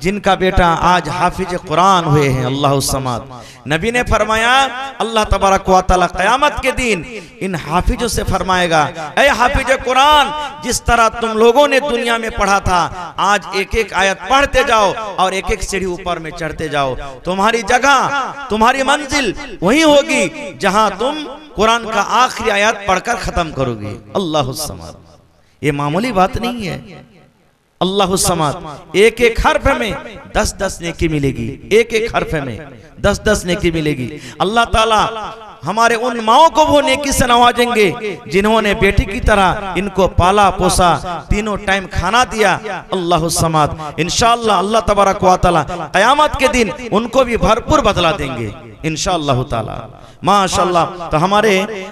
जिनका बेटा आज हाफिज कुरान हुए हैं। अल्लाह समाद। नबी ने फरमाया, अल्लाह तबारक व तआला क़यामत के दिन इन हाफिजों से फरमाएगा, ऐ हाफिज कुरान, जिस तरह तुम लोगों ने दुनिया में पढ़ा था, आज एक एक आयत पढ़ते जाओ और एक एक सीढ़ी ऊपर में चढ़ते जाओ। तुम्हारी जगह, तुम्हारी मंजिल वही होगी जहां तुम कुरान का आखिरी आयत पढ़कर खत्म करोगे। अल्लाह समाद। ये मामूली बात नहीं है। अल्लाह समाद। एक एक हर्फ में 10-10 नेकी मिलेगी, एक एक हर्फ में 10-10 नेकी मिलेगी। अल्लाह ताला हमारे उन माओं को वो नेकी से नवाजेंगे जिन्होंने बेटी की तरह इनको पाला पोसा, तीनों टाइम खाना दिया। अल्लाह समाद। इंशाअल्लाह अल्लाह तबारक व तआला क़यामत के दिन उनको भी भरपूर बदला देंगे इंशाअल्लाह ताला। माशाल्लाह। तो हमारे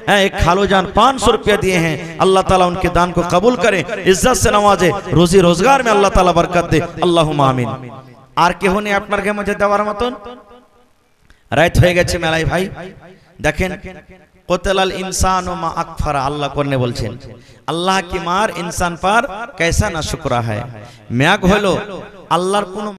एक खालो जान 500 रुपया दिए हैं। अल्लाह ताला उनके दान को कबूल करे, इज्जत से नवाजे, रोजी रोजगार में अल्लाह ताला बरकत दे। अल्लाहुम्मा आमीन। আর কেহ নেই আপনার কে মধ্যে দেওয়ার মতন? রাত হয়ে গেছে মেলাই ভাই। দেখেন, কতলাল ইনসান ও মা আকফারা, আল্লাহ করনে বলছেন আল্লাহ কি মার ইনসান পার कैसा না শুকরা है। ম্যাগ হলো আল্লাহর কোন